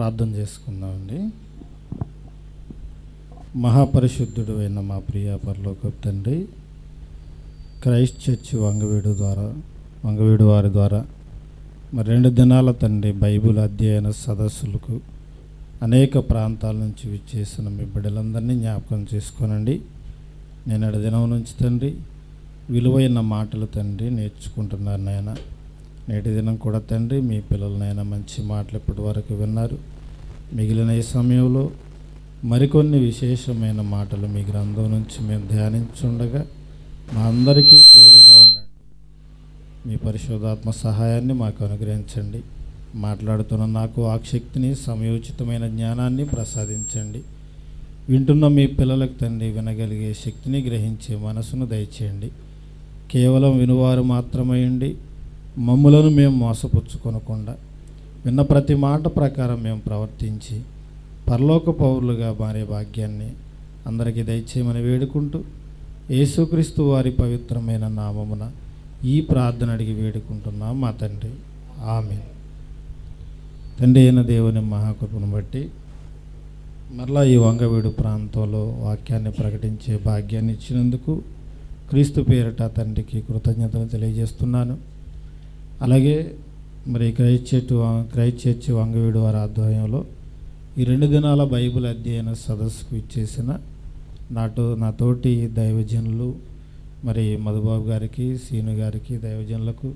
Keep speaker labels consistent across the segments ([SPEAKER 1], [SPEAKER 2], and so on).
[SPEAKER 1] ప్రార్థన చేసుకుందామండి. మహాపరిశుద్ధుడు అయిన మా ప్రియ పరలోకపు తండ్రి, క్రైస్ట్ చర్చ్ వంగవీడు వారి ద్వారా మరి 2 దినాల తండ్రి బైబిల్ అధ్యయన సదస్సులకు అనేక ప్రాంతాల నుంచి విచ్చేసిన మీ బిడ్డలందరినీ జ్ఞాపకం చేసుకోనండి. నేటి దినం నుంచి తండ్రి విలువైన మాటలు తండ్రి నేర్చుకుంటున్నారు నాయన. నేటి దినం కూడా తండ్రి మీ పిల్లలనైనా మంచి మాటలు ఇప్పటి వరకు విన్నారు. మిగిలిన ఈ సమయంలో మరికొన్ని విశేషమైన మాటలు మీ గ్రంథం నుంచి మేము ధ్యానించుండగా మా అందరికీ తోడుగా ఉండండి. మీ పరిశుద్ధాత్మ సహాయాన్ని మాకు అనుగ్రహించండి. మాట్లాడుతున్న నాకు వాక్శక్తిని, సమయోచితమైన జ్ఞానాన్ని ప్రసాదించండి. వింటున్న మీ పిల్లలకు తండ్రి వినగలిగే శక్తిని, గ్రహించే మనసును దయచేయండి. కేవలం వినువారు మాత్రమే ఉండి మమ్ములను మేము మోసపుచ్చుకొనకుండా విన్న ప్రతి మాట ప్రకారం మేము ప్రవర్తించి పరలోక పౌరులుగా మారే భాగ్యాన్ని అందరికీ దయచేయమని వేడుకుంటూ యేసుక్రీస్తు వారి పవిత్రమైన నామమున ఈ ప్రార్థన అడిగి వేడుకుంటున్నాం మా తండ్రి, ఆమేన్. తండ్రి అయిన దేవుని మహాకృపను బట్టి మరలా ఈ వంగవీడు ప్రాంతంలో వాక్యాన్ని ప్రకటించే భాగ్యాన్ని ఇచ్చినందుకు క్రీస్తు పేరిట తండ్రికి కృతజ్ఞతలు తెలియజేస్తున్నాను. అలాగే మరి క్రైస్ట్ చర్చ్ వంగవీడు వారి ఆధ్వర్యంలో ఈ 2 దినాల బైబిల్ అధ్యయన సదస్సుకు ఇచ్చేసిన నా తోటి దైవజనులు మరి మధుబాబు గారికి, సీను గారికి, దైవజనులకు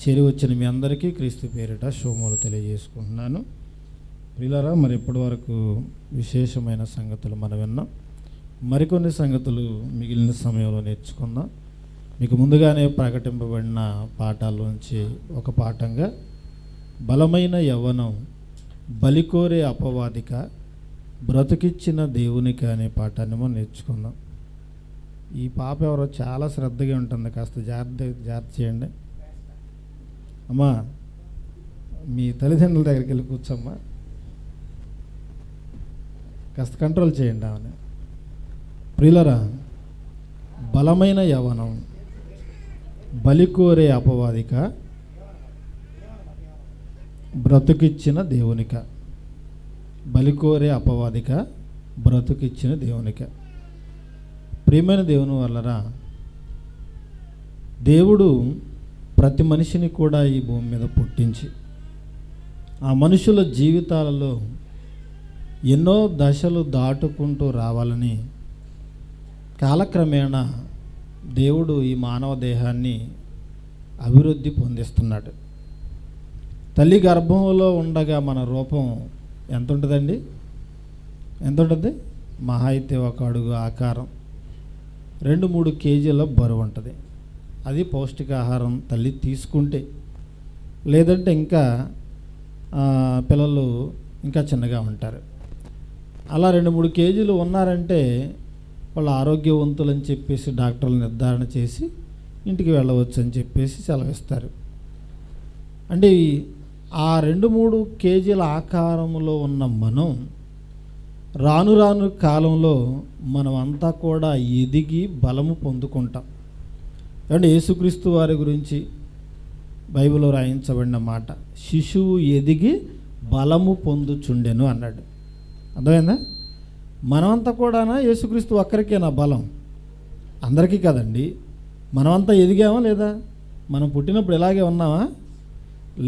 [SPEAKER 1] చేరి వచ్చిన మీ అందరికీ క్రీస్తు పేరిట శుభములు తెలియజేసుకుంటున్నాను. ప్రియులారా, మరి ఇప్పటి వరకు విశేషమైన సంగతులు మనం విన్నాం. మరికొన్ని సంగతులు మిగిలిన సమయంలో నేర్చుకుందాం. మీకు ముందుగానే ప్రకటింపబడిన పాఠాల్లోంచి ఒక పాఠంగా బలమైన యవ్వనం, బలికోరే అపవాదిక, బ్రతుకిచ్చిన దేవునికి అనే పాఠాన్ని మనం నేర్చుకుందాం. ఈ పాప ఎవరో చాలా శ్రద్ధగా ఉంటుంది, కాస్త జాగ్రత్త చేయండి. అమ్మా, మీ తల్లిదండ్రుల దగ్గరికి వెళ్ళి కూర్చోమ్మా, కాస్త కంట్రోల్ చేయండి ఆమె. ప్రియులరా, బలమైన యవ్వనం, బలికోరే అపవాదిక, బ్రతుకిచ్చిన దేవునిక. బలికోరే అపవాదిక, బ్రతుకిచ్చిన దేవునిక. ప్రియమైన దేవుని వల్లరా, దేవుడు ప్రతి మనిషిని కూడా ఈ భూమి మీద పుట్టించి ఆ మనుషుల జీవితాలలో ఎన్నో దశలు దాటుకుంటూ రావాలని కాలక్రమేణా దేవుడు ఈ మానవ దేహాన్ని అభివృద్ధి పొందిస్తున్నాడు. తల్లి గర్భంలో ఉండగా మన రూపం ఎంత ఉంటుందండి? ఎంత ఉంటుంది? మహా అయితే 1 అడుగు ఆకారం, 2-3 కేజీల బరువు ఉంటుంది. అది పౌష్టికాహారం తల్లి తీసుకుంటే. లేదంటే ఇంకా పిల్లలు ఇంకా చిన్నగా ఉంటారు. అలా 2-3 కేజీలు ఉన్నారంటే వాళ్ళు ఆరోగ్యవంతులు అని చెప్పేసి డాక్టర్లు నిర్ధారణ చేసి ఇంటికి వెళ్ళవచ్చు అని చెప్పేసి సెలవిస్తారు. అంటే ఆ 2-3 కేజీల ఆకారంలో ఉన్న మనం రాను రాను కాలంలో మనమంతా కూడా ఎదిగి బలము పొందుకుంటాం. అంటే యేసుక్రీస్తు వారి గురించి బైబిల్లో రాయించబడిన మాట, శిశువు ఎదిగి బలము పొందుచుండెను అన్నాడు. అర్థమైందా? మనమంతా కూడా యేసుక్రీస్తు ఒక్కరికేనా బలం? అందరికీ కదండి. మనమంతా ఎదిగామా లేదా? మనం పుట్టినప్పుడు ఇలాగే ఉన్నామా?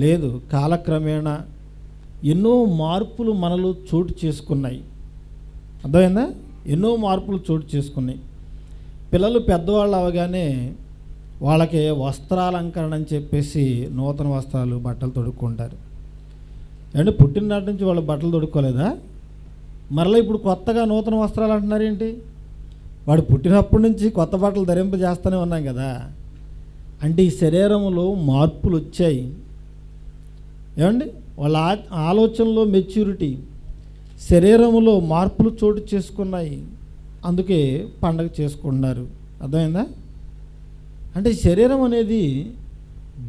[SPEAKER 1] లేదు. కాలక్రమేణా ఎన్నో మార్పులు మనలో చోటు చేసుకున్నాయి. అర్థమైందా? ఎన్నో మార్పులు చోటు చేసుకున్నాయి. పిల్లలు పెద్దవాళ్ళు అవగానే వాళ్ళకి వస్త్రాలంకరణ అని చెప్పేసి నూతన వస్త్రాలు, బట్టలు తొడుక్కుంటారు. అంటే పుట్టిననాటి నుంచి వాళ్ళు బట్టలు తొడుక్కోలేదా? మరలా ఇప్పుడు కొత్తగా నూతన వస్త్రాలు అంటున్నారు ఏంటి? వాడు పుట్టినప్పటి నుంచి కొత్త బట్టలు ధరింపజేస్తూనే ఉన్నాం కదా. అంటే ఈ శరీరంలో మార్పులు వచ్చాయి. ఏమండి? వాళ్ళ ఆలోచనలో మెచ్యూరిటీ, శరీరంలో మార్పులు చోటు చేసుకున్నాయి. అందుకే పండగ చేసుకుంటున్నారు. అర్థమైందా? అంటే శరీరం అనేది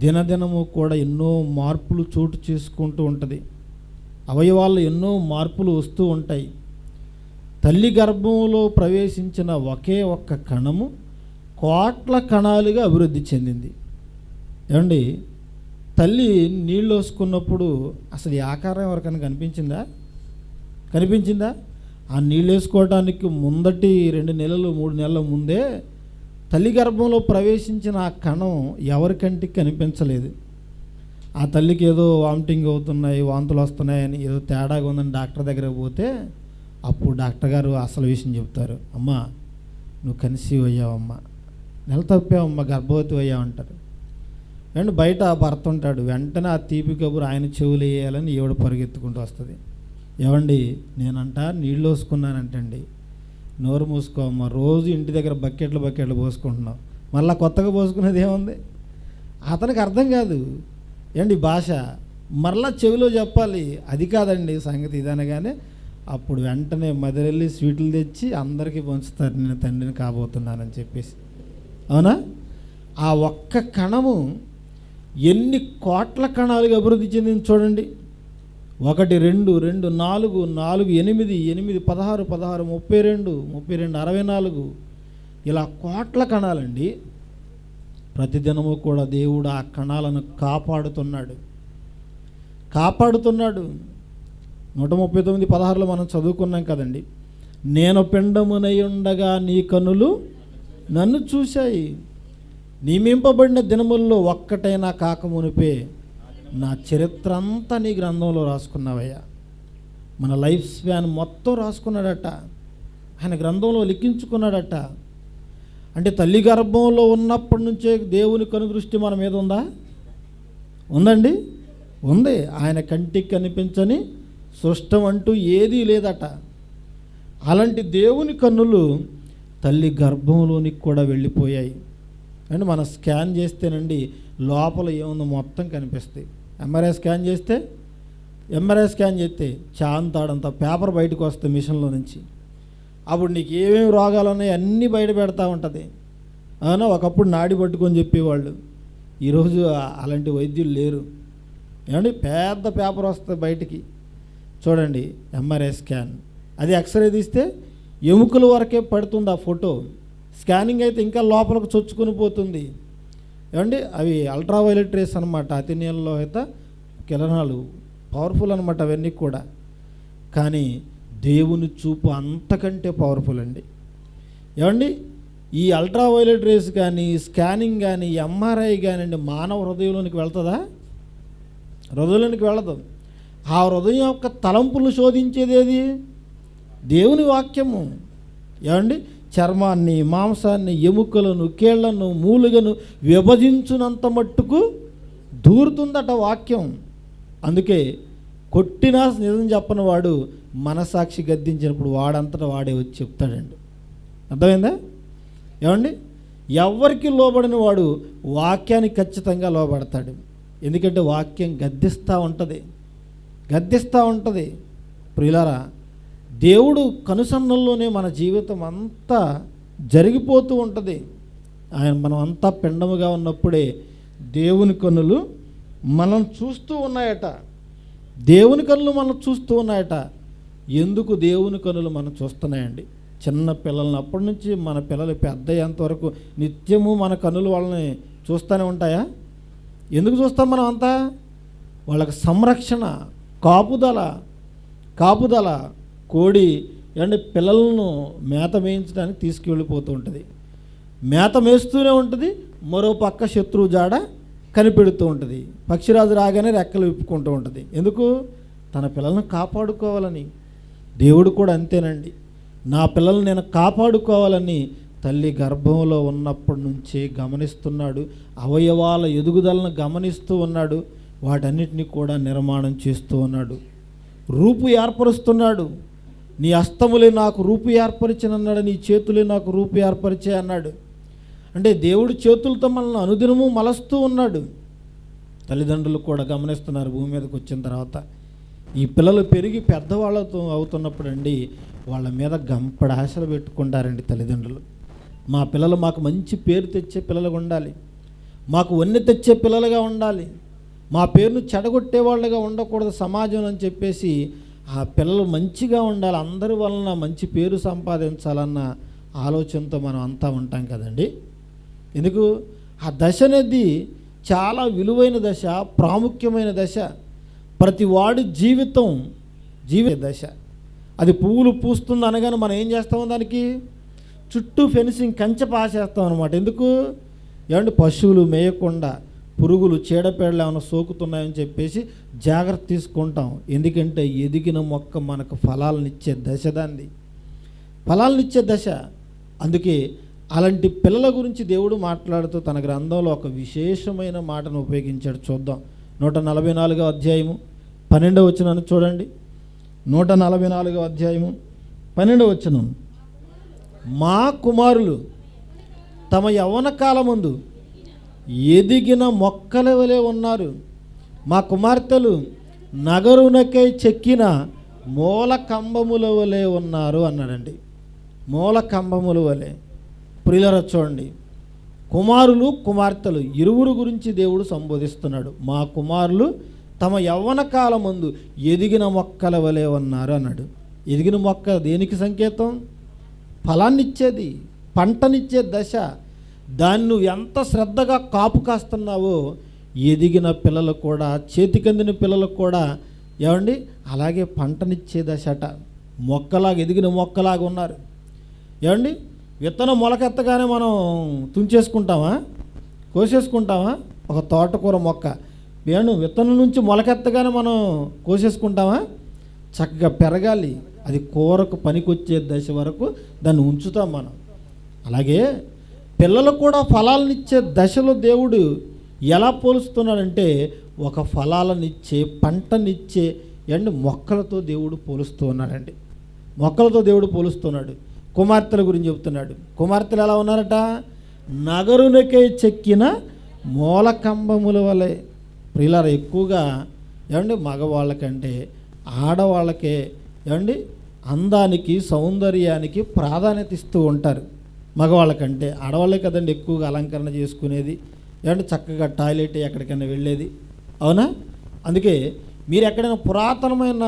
[SPEAKER 1] దినదినము కూడా ఎన్నో మార్పులు చోటు చేసుకుంటూ ఉంటుంది. అవయవాల్లో ఎన్నో మార్పులు వస్తూ ఉంటాయి. తల్లి గర్భంలో ప్రవేశించిన ఒకే ఒక్క కణము కోట్ల కణాలుగా అభివృద్ధి చెందింది. ఏమండి? తల్లి నీళ్ళు వేసుకున్నప్పుడు అసలు ఈ ఆకారం ఎవరికైనా కనిపించిందా? కనిపించిందా? ఆ నీళ్ళు వేసుకోవడానికి ముందటి 2 నెలలు 3 నెలల ముందే తల్లి గర్భంలో ప్రవేశించిన ఆ కణం ఎవరి కంటికి కనిపించలేదు. ఆ తల్లికి ఏదో వామిటింగ్ అవుతున్నాయి, వాంతులు వస్తున్నాయని, ఏదో తేడాగా ఉందని డాక్టర్ దగ్గరకు పోతే అప్పుడు డాక్టర్ గారు అసలు విషయం చెప్తారు. అమ్మా, నువ్వు కన్సీవ్ అయ్యావమ్మా, నెల తప్పావమ్మా, గర్భవతి అయ్యావంటారు. అండ్ బయట భర్త ఉంటాడు, వెంటనే ఆ తీపి కబురు ఆయన చెవులు వేయాలని ఈవిడ పరిగెత్తుకుంటూ వస్తుంది. ఏవండి, నేనంట నీళ్ళు పోసుకున్నానంటండి. నోరు మూసుకోమ్మా, రోజు ఇంటి దగ్గర బకెట్లు పోసుకుంటున్నావు, మళ్ళీ కొత్తగా పోసుకునేది ఏముంది? అతనికి అర్థం కాదు ఏంటి భాష, మరలా చెవిలో చెప్పాలి. అది కాదండి సంగతి ఇదనగానే అప్పుడు వెంటనే మదరెళ్ళి స్వీట్లు తెచ్చి అందరికీ పంచుతారు, నేను తండ్రిని కాబోతున్నానని చెప్పేసి. అవునా? ఆ ఒక్క కణము ఎన్ని కోట్ల కణాలుగా అభివృద్ధి చెందింది చూడండి. 1 2 2 4 4 8 8 16 16 32 32 64 ఇలా కోట్ల కణాలండి. ప్రతిదినము కూడా దేవుడు ఆ కణాలను కాపాడుతున్నాడు. 139:16 మనం చదువుకున్నాం కదండి. నేను పిండమునై ఉండగా నీ కన్నులు నన్ను చూశాయి, నియమింపబడిన దినముల్లో ఒక్కటైనా కాకమునిపే నా చరిత్ర అంతా నీ గ్రంథంలో రాసుకున్నావయ్యా. మన లైఫ్ స్పాన్ మొత్తం రాసుకున్నాడట, ఆయన గ్రంథంలో లిఖించుకున్నాడట. అంటే తల్లి గర్భంలో ఉన్నప్పటి నుంచే దేవుని కనుదృష్టి మన మీద ఉందా? ఉందండి, ఉంది. ఆయన కంటికి కనిపించని సృష్టం అంటూ ఏదీ లేదట. అలాంటి దేవుని కన్నులు తల్లి గర్భంలోనికి కూడా వెళ్ళిపోయాయి. అంటే మనం స్కాన్ చేస్తేనండి లోపల ఏముందో మొత్తం కనిపిస్తాయి. ఎంఆర్ఐ స్కాన్ చేస్తే చాంతాడంత పేపర్ బయటకు వస్తాయి మిషన్లో నుంచి. అప్పుడు నీకు ఏమేమి రోగాలు ఉన్నాయో అన్నీ బయట పెడతా ఉంటుంది. అవునా? ఒకప్పుడు నాడి పట్టుకొని చెప్పేవాళ్ళు, ఈరోజు అలాంటి వైద్యులు లేరు. ఏమండి, పెద్ద పేపర్ వస్తుంది బయటికి. చూడండి, ఎంఆర్ఐ స్కాన్, అది ఎక్స్రే తీస్తే ఎముకల వరకే పడుతుంది ఆ ఫోటో. స్కానింగ్ అయితే ఇంకా లోపలికి చొచ్చుకొని పోతుంది. ఏమండి, అవి అల్ట్రావైలెట్ రేస్ అనమాట, అతినీలలోహిత కిరణాలు, పవర్ఫుల్ అనమాట అవన్నీ కూడా. కానీ దేవుని చూపు అంతకంటే పవర్ఫుల్ అండి. ఏమండి, ఈ అల్ట్రావైలెట్ రేస్ కానీ, స్కానింగ్ కానీ, ఎంఆర్ఐ కానివ్వండి, మానవ హృదయంలోనికి వెళ్తుందా? హృదయంలోనికి వెళ్ళదు. ఆ హృదయం యొక్క తలంపులు శోధించేది ఏది? దేవుని వాక్యము. ఏమండి, చర్మాన్ని, మాంసాన్ని, ఎముకలను, కీళ్లను, మూలుగను విభజించునంత మట్టుకు దూరుతుందట వాక్యం. అందుకే కొట్టినా నిజం చెప్పని వాడు మనసాక్షి గద్దించినప్పుడు వాడంతటా వాడే వచ్చి చెప్తాడండి. అర్థమైందా? ఏమండి, ఎవరికి లోబడిన వాడు వాక్యానికి ఖచ్చితంగా లోబడతాడు. ఎందుకంటే వాక్యం గద్దిస్తూ ఉంటుంది. ప్రియులారా, దేవుడు కనుసన్నల్లోనే మన జీవితం అంతా జరిగిపోతూ ఉంటుంది. మనం అంతా పిండముగా ఉన్నప్పుడే దేవుని కన్నులు మనం చూస్తూ ఉన్నాయట. ఎందుకు దేవుని కన్నులు మనం చూస్తున్నాయండి? చిన్న పిల్లల్ని అప్పటి నుంచి మన పిల్లలు పెద్ద అయ్యేంతవరకు నిత్యము మన కన్నులు వాళ్ళని చూస్తూనే ఉంటాయా? ఎందుకు చూస్తాం మనం అంతా? వాళ్ళకి సంరక్షణ, కాపుదల. కోడి ఏమంటే పిల్లలను మేత మేయించడానికి తీసుకువెళ్ళిపోతూ ఉంటుంది. మేత మేస్తూనే ఉంటుంది, మరో పక్క శత్రువు జాడ కనిపెడుతూ ఉంటుంది. పక్షిరాజు రాగానే రెక్కలు విప్పుకుంటూ ఉంటుంది. ఎందుకు? తన పిల్లలను కాపాడుకోవాలని. దేవుడు కూడా అంతేనండి. నా పిల్లల్ని నేను కాపాడుకోవాలని తల్లి గర్భంలో ఉన్నప్పటి నుంచే గమనిస్తున్నాడు. అవయవాల ఎదుగుదలను గమనిస్తూ ఉన్నాడు. వాటన్నిటినీ కూడా నిర్మాణం చేస్తూ ఉన్నాడు. రూపు ఏర్పరుస్తున్నాడు. నీ హస్తములే నాకు రూపు ఏర్పరిచినన్నాడు, నీ చేతులే నాకు రూపు ఏర్పరిచే అన్నాడు. అంటే దేవుడు చేతులతో మనల్ని అనుదినము మలస్తూ ఉన్నాడు. తల్లిదండ్రులు కూడా గమనిస్తున్నారు. భూమి మీదకి వచ్చిన తర్వాత ఈ పిల్లలు పెరిగి పెద్దవాళ్ళతో అవుతున్నప్పుడు అండి వాళ్ళ మీద గంపడి ఆశలు పెట్టుకుంటారండి తల్లిదండ్రులు. మా పిల్లలు మాకు మంచి పేరు తెచ్చే పిల్లలుగా ఉండాలి, మాకు వన్నె తెచ్చే పిల్లలుగా ఉండాలి, మా పేరును చెడగొట్టే వాళ్ళుగా ఉండకూడదు సమాజం అని చెప్పేసి ఆ పిల్లలు మంచిగా ఉండాలి, అందరి వలన మంచి పేరు సంపాదించాలన్న ఆలోచనతో మనం అంతా ఉంటాం కదండి. ఎందుకు? ఆ దశ అనేది చాలా విలువైన దశ, ప్రాముఖ్యమైన దశ. ప్రతి వాడి జీవిత దశ. అది పువ్వులు పూస్తుంది అనగానే మనం ఏం చేస్తామో దానికి చుట్టూ ఫెన్సింగ్ కంచె పాసేస్తాం అనమాట. ఎందుకు? ఏమంటే పశువులు మేయకుండా, పురుగులు చీడపేడలు ఏమైనా సోకుతున్నాయని చెప్పేసి జాగ్రత్త తీసుకుంటాం. ఎందుకంటే ఎదిగిన మొక్క మనకు ఫలాలనిచ్చే దశ, దాన్ని ఫలాలనిచ్చే దశ. అందుకే అలాంటి పిల్లల గురించి దేవుడు మాట్లాడుతూ తన గ్రంథంలో ఒక విశేషమైన మాటను ఉపయోగించాడు. చూద్దాం. 144వ అధ్యాయము 12వ వచనాన్ని చూడండి. 144వ అధ్యాయము 12వ వచనం. మా కుమారులు తమ యవ్వన కాలమందు ఎదిగిన మొక్కల వలె ఉన్నారు, మా కుమార్తెలు నగరునకై చెక్కిన మూల కంబముల వలె ఉన్నారు అన్నాడండి. మూల కంబముల వలె. ప్రియులారా చూడండి, కుమారులు కుమార్తెలు ఇరువురు గురించి దేవుడు సంబోధిస్తున్నాడు. మా కుమారులు తమ యవ్వన కాలమందు ఎదిగిన మొక్కల వలె ఉన్నారు అన్నాడు. ఎదిగిన మొక్క దేనికి సంకేతం? ఫలాన్నిచ్చేది, పంటనిచ్చే దశ. దాన్ని నువ్వు ఎంత శ్రద్ధగా కాపు కాస్తున్నావో ఎదిగిన పిల్లలు కూడా, చేతికందిన పిల్లలకు కూడా ఏమండి అలాగే పంటనిచ్చే దశట. మొక్కలాగా, ఎదిగిన మొక్కలాగా ఉన్నారు. ఏమండి విత్తనం మొలకెత్తగానే మనం తుంచేసుకుంటామా, కోసేసుకుంటామా? ఒక తోటకూర మొక్క విత్తనం నుంచి మొలకెత్తగానే మనం కోసేసుకుంటామా? చక్కగా పెరగాలి, అది కూరకు పనికొచ్చే దశ వరకు దాన్ని ఉంచుతాం మనం. అలాగే పిల్లలు కూడా ఫలాలనిచ్చే దశలో దేవుడు ఎలా పోలుస్తున్నాడంటే ఒక ఫలాలనిచ్చే, పంటనిచ్చే మొక్కలతో దేవుడు పోలుస్తూ ఉన్నాడండి. మొక్కలతో దేవుడు పోలుస్తున్నాడు. కుమార్తెల గురించి చెప్తున్నాడు. కుమార్తెలు ఎలా ఉన్నారట? నగరునకై చెక్కిన మూలకంబముల వలె. ప్రియులారా, ఎక్కువగా మగవాళ్ళకంటే ఆడవాళ్ళకే అందానికి, సౌందర్యానికి ప్రాధాన్యత ఇస్తూ ఉంటారు. మగవాళ్ళకంటే ఆడవాళ్ళే కదండి ఎక్కువగా అలంకరణ చేసుకునేది. చక్కగా టాయిలెట్ ఎక్కడికైనా వెళ్ళేది, అవునా? అందుకే మీరు ఎక్కడైనా పురాతనమైన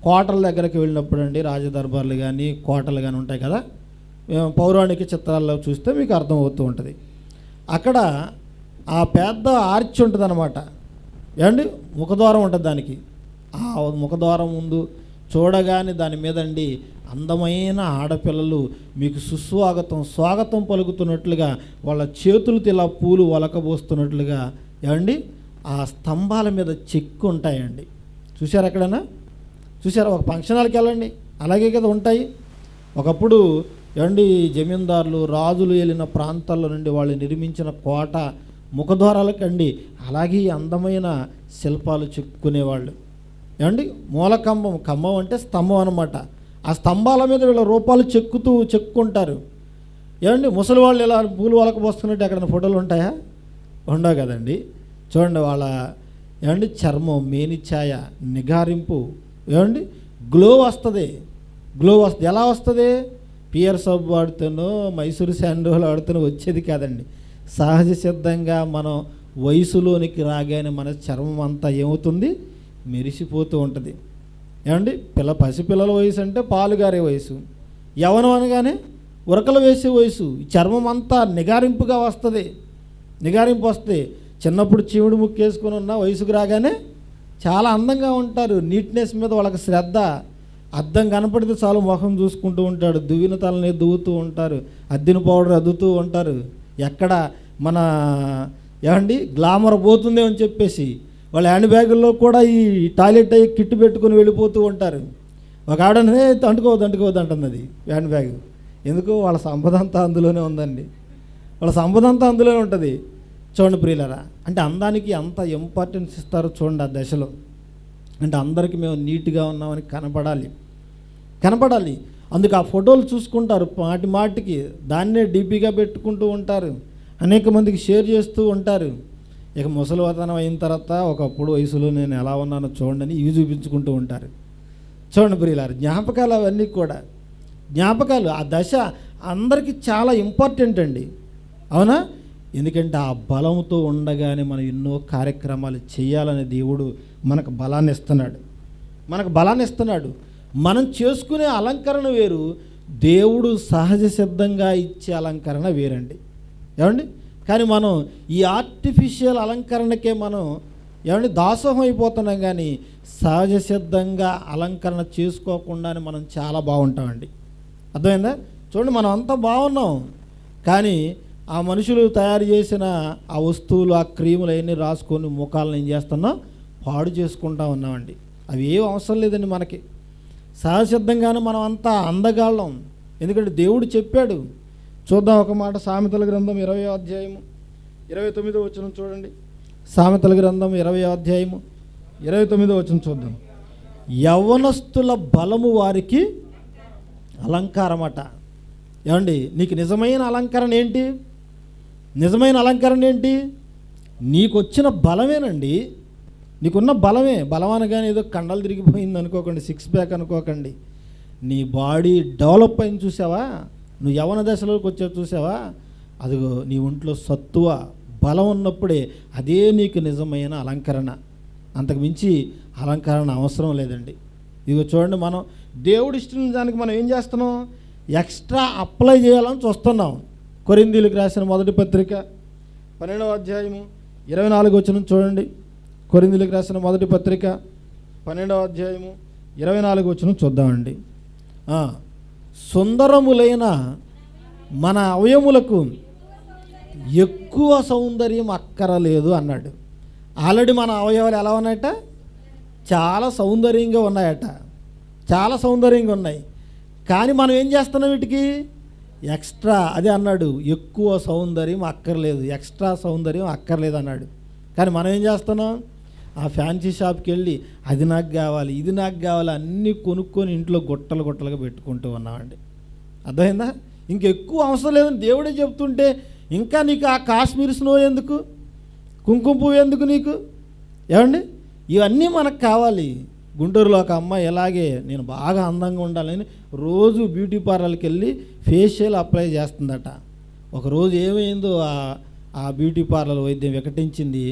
[SPEAKER 1] కోటల దగ్గరికి వెళ్ళినప్పుడు అండి, రాజదర్బార్లు కానీ కోటలు కానీ ఉంటాయి కదా, పౌరాణిక చిత్రాల్లో చూస్తే మీకు అర్థమవుతూ ఉంటుంది. అక్కడ ఆ పెద్ద ఆర్చ్ ఉంటుంది అన్నమాట. ముఖద్వారం ఉంటుంది దానికి. ఆ ముఖద్వారం ముందు చూడగానే దాని మీద అందమైన ఆడపిల్లలు మీకు స్వాగతం పలుకుతున్నట్లుగా, వాళ్ళ చేతులతో ఇలా పూలు వలకబోస్తున్నట్లుగా ఆ స్తంభాల మీద చెక్కు ఉంటాయండి. చూసారు ఎక్కడైనా? చూసారా? ఒక ఫంక్షన్ హాల్కి వెళ్ళండి, అలాగే కదా ఉంటాయి. ఒకప్పుడు జమీందారులు, రాజులు వెళ్ళిన ప్రాంతాల్లో నుండి వాళ్ళు నిర్మించిన కోట ముఖద్వారాలకండి అలాగే అందమైన శిల్పాలు చెక్కునేవాళ్ళు. మూలకంబం, కంబం అంటే స్తంభం అన్నమాట. ఆ స్తంభాల మీద వీళ్ళ రూపాలు చెక్కుంటారు. ముసలి వాళ్ళు ఇలా పూలు వాళ్ళకు పోస్తున్నట్టు ఎక్కడైనా ఫోటోలు ఉంటాయా? ఉండవు కదండి. చూడండి, వాళ్ళ చర్మం, మేనిఛాయ, నిగారింపు, గ్లో వస్తుంది. ఎలా వస్తుంది? పియర్ సోప్ వాడుతానో, మైసూరు శాండోలు వాడుతానో వచ్చేది కాదండి. సహజ సిద్ధంగా మనం వయసులోనికి రాగానే మన చర్మం అంతా ఏమవుతుంది? మెరిసిపోతూ ఉంటుంది. పసిపిల్లల వయసు అంటే పాలుగారే వయసు, యవ్వనం అనగానే ఉరకలు వేసే వయసు. చర్మం అంతా నిగారింపుగా వస్తుంది. నిగారింపు వస్తే చిన్నప్పుడు చీవుడు ముక్కేసుకొని ఉన్న వయసుకు రాగానే చాలా అందంగా ఉంటారు. నీట్నెస్ మీద వాళ్ళకి శ్రద్ధ. అద్దం కనపడితే చాలు ముఖం చూసుకుంటూ ఉంటాడు. దువ్విన తలని దువ్వుతూ ఉంటారు, అద్దిన పౌడర్ అద్దుతూ ఉంటారు. ఎక్కడ మన గ్లామర్ పోతుందే అని చెప్పేసి వాళ్ళ హ్యాండ్ బ్యాగుల్లో కూడా ఈ టాయిలెట్ అయ్యి కిట్ పెట్టుకుని వెళ్ళిపోతూ ఉంటారు. ఒక ఆవిడనే అంటుకోవద్దు అంటుంది హ్యాండ్ బ్యాగ్. ఎందుకు? వాళ్ళ సంపద అంతా అందులోనే ఉందండి. వాళ్ళ సంపద అంతా అందులోనే ఉంటుంది. చూడండి ప్రియులారా, అంటే అందానికి అంత ఇంపార్టెన్స్ ఇస్తారు చూడండి ఆ దశలో. అంటే అందరికీ మేము నీట్గా ఉన్నామని కనపడాలి. అందుకు ఆ ఫోటోలు చూసుకుంటారు, మాటికి దాన్నే డీపీగా పెట్టుకుంటూ ఉంటారు, అనేక మందికి షేర్ చేస్తూ ఉంటారు. ఇక ముసలివతనం అయిన తర్వాత ఒకప్పుడు వయసులో నేను ఎలా ఉన్నానో చూడండి అని ఇవి చూపించుకుంటూ ఉంటారు. చూడండి ప్రియులారు, జ్ఞాపకాలు అవన్నీ కూడా జ్ఞాపకాలు. ఆ దశ అందరికీ చాలా ఇంపార్టెంట్ అండి, అవునా? ఎందుకంటే ఆ బలంతో ఉండగానే మనం ఎన్నో కార్యక్రమాలు చేయాలని దేవుడు మనకు బలాన్ని ఇస్తున్నాడు. మనం చేసుకునే అలంకరణ వేరు, దేవుడు సహజ సిద్ధంగా ఇచ్చే అలంకరణ వేరండి. కానీ మనం ఈ ఆర్టిఫిషియల్ అలంకరణకే మనం ఏమంటే దాసోహం అయిపోతున్నాం, కానీ సహజ సిద్ధంగా అలంకరణ చేసుకోకుండానే మనం చాలా బాగుంటామండి. అర్థమైందా? చూడండి, మనం అంతా బాగున్నాం, కానీ ఆ మనుషులు తయారు చేసిన ఆ వస్తువులు, ఆ క్రీములు అవన్నీ రాసుకొని ముఖాలను ఏం చేస్తున్నాం, పాడు చేసుకుంటా ఉన్నామండి. అవి ఏం అవసరం లేదండి మనకి. సహజసిద్ధంగానే మనం అంతా అందగాళ్ళం, ఎందుకంటే దేవుడు చెప్పాడు. చూద్దాం ఒక మాట, సామెతల గ్రంథం 20వ అధ్యాయము 29వ వచనం చూడండి. సామెతల గ్రంథం 20వ అధ్యాయము 29వ వచనం చూద్దాం. యవ్వనస్తుల బలము వారికి అలంకారమట. ఏమండి, నీకు నిజమైన అలంకరణ ఏంటి? నిజమైన అలంకరణ ఏంటి? నీకు వచ్చిన బలమేనండి. నీకున్న బలమే. బలం అనగానే ఏదో కండలు తిరిగిపోయింది అనుకోకండి, 6 ప్యాక్ అనుకోకండి. నీ బాడీ డెవలప్ అయింది చూసావా? నువ్వు యవ్వన దశలోకి వచ్చావు చూసావా? అదిగో నీ ఒంట్లో సత్తువ బలం ఉన్నప్పుడే అదే నీకు నిజమైన అలంకరణ. అంతకు మించి అలంకరణ అవసరం లేదండి. ఇదిగో చూడండి, మనం దేవుడి ఇష్టం దానికి మనం ఏం చేస్తున్నాం? ఎక్స్ట్రా అప్లై చేయాలని చూస్తున్నాం. కొరింథీయులకు రాసిన మొదటి పత్రిక 12వ అధ్యాయము 24వ వచనం చూడండి. కొరింథీయులకు రాసిన మొదటి పత్రిక 12వ అధ్యాయము 24వ వచనం చూద్దామండి. సుందరములైన మన అవయములకు ఎక్కువ సౌందర్యం అక్కరలేదు అన్నాడు. ఆల్రెడీ మన అవయవాలు ఎలా ఉన్నాయట? చాలా సౌందర్యంగా ఉన్నాయట, చాలా సౌందర్యంగా ఉన్నాయి. కానీ మనం ఏం చేస్తున్నాం? వీటికి ఎక్స్ట్రా, అదే అన్నాడు, ఎక్కువ సౌందర్యం అక్కర్లేదు, ఎక్స్ట్రా సౌందర్యం అక్కర్లేదు అన్నాడు. కానీ మనం ఏం చేస్తున్నాం? ఆ ఫ్యాన్సీ షాప్కి వెళ్ళి అది నాకు కావాలి, ఇది నాకు కావాలి, అన్నీ కొనుక్కొని ఇంట్లో గుట్టలు గుట్టలుగా పెట్టుకుంటూ ఉన్నామండి. అర్థమైందా? ఇంకెక్కువ అవసరం లేదని దేవుడే చెప్తుంటే ఇంకా నీకు ఆ కాశ్మీర్ స్నో ఎందుకు, కుంకుమ పువ్వు ఎందుకు నీకు? ఏమండి, ఇవన్నీ మనకు కావాలి. గుంటూరులో ఒక అమ్మాయి ఎలాగే నేను బాగా అందంగా ఉండాలని రోజు బ్యూటీ పార్లర్కి వెళ్ళి ఫేషియల్ అప్లై చేస్తుందట. ఒకరోజు ఏమైందో ఆ బ్యూటీ పార్లర్ వైద్యం వికటించింది.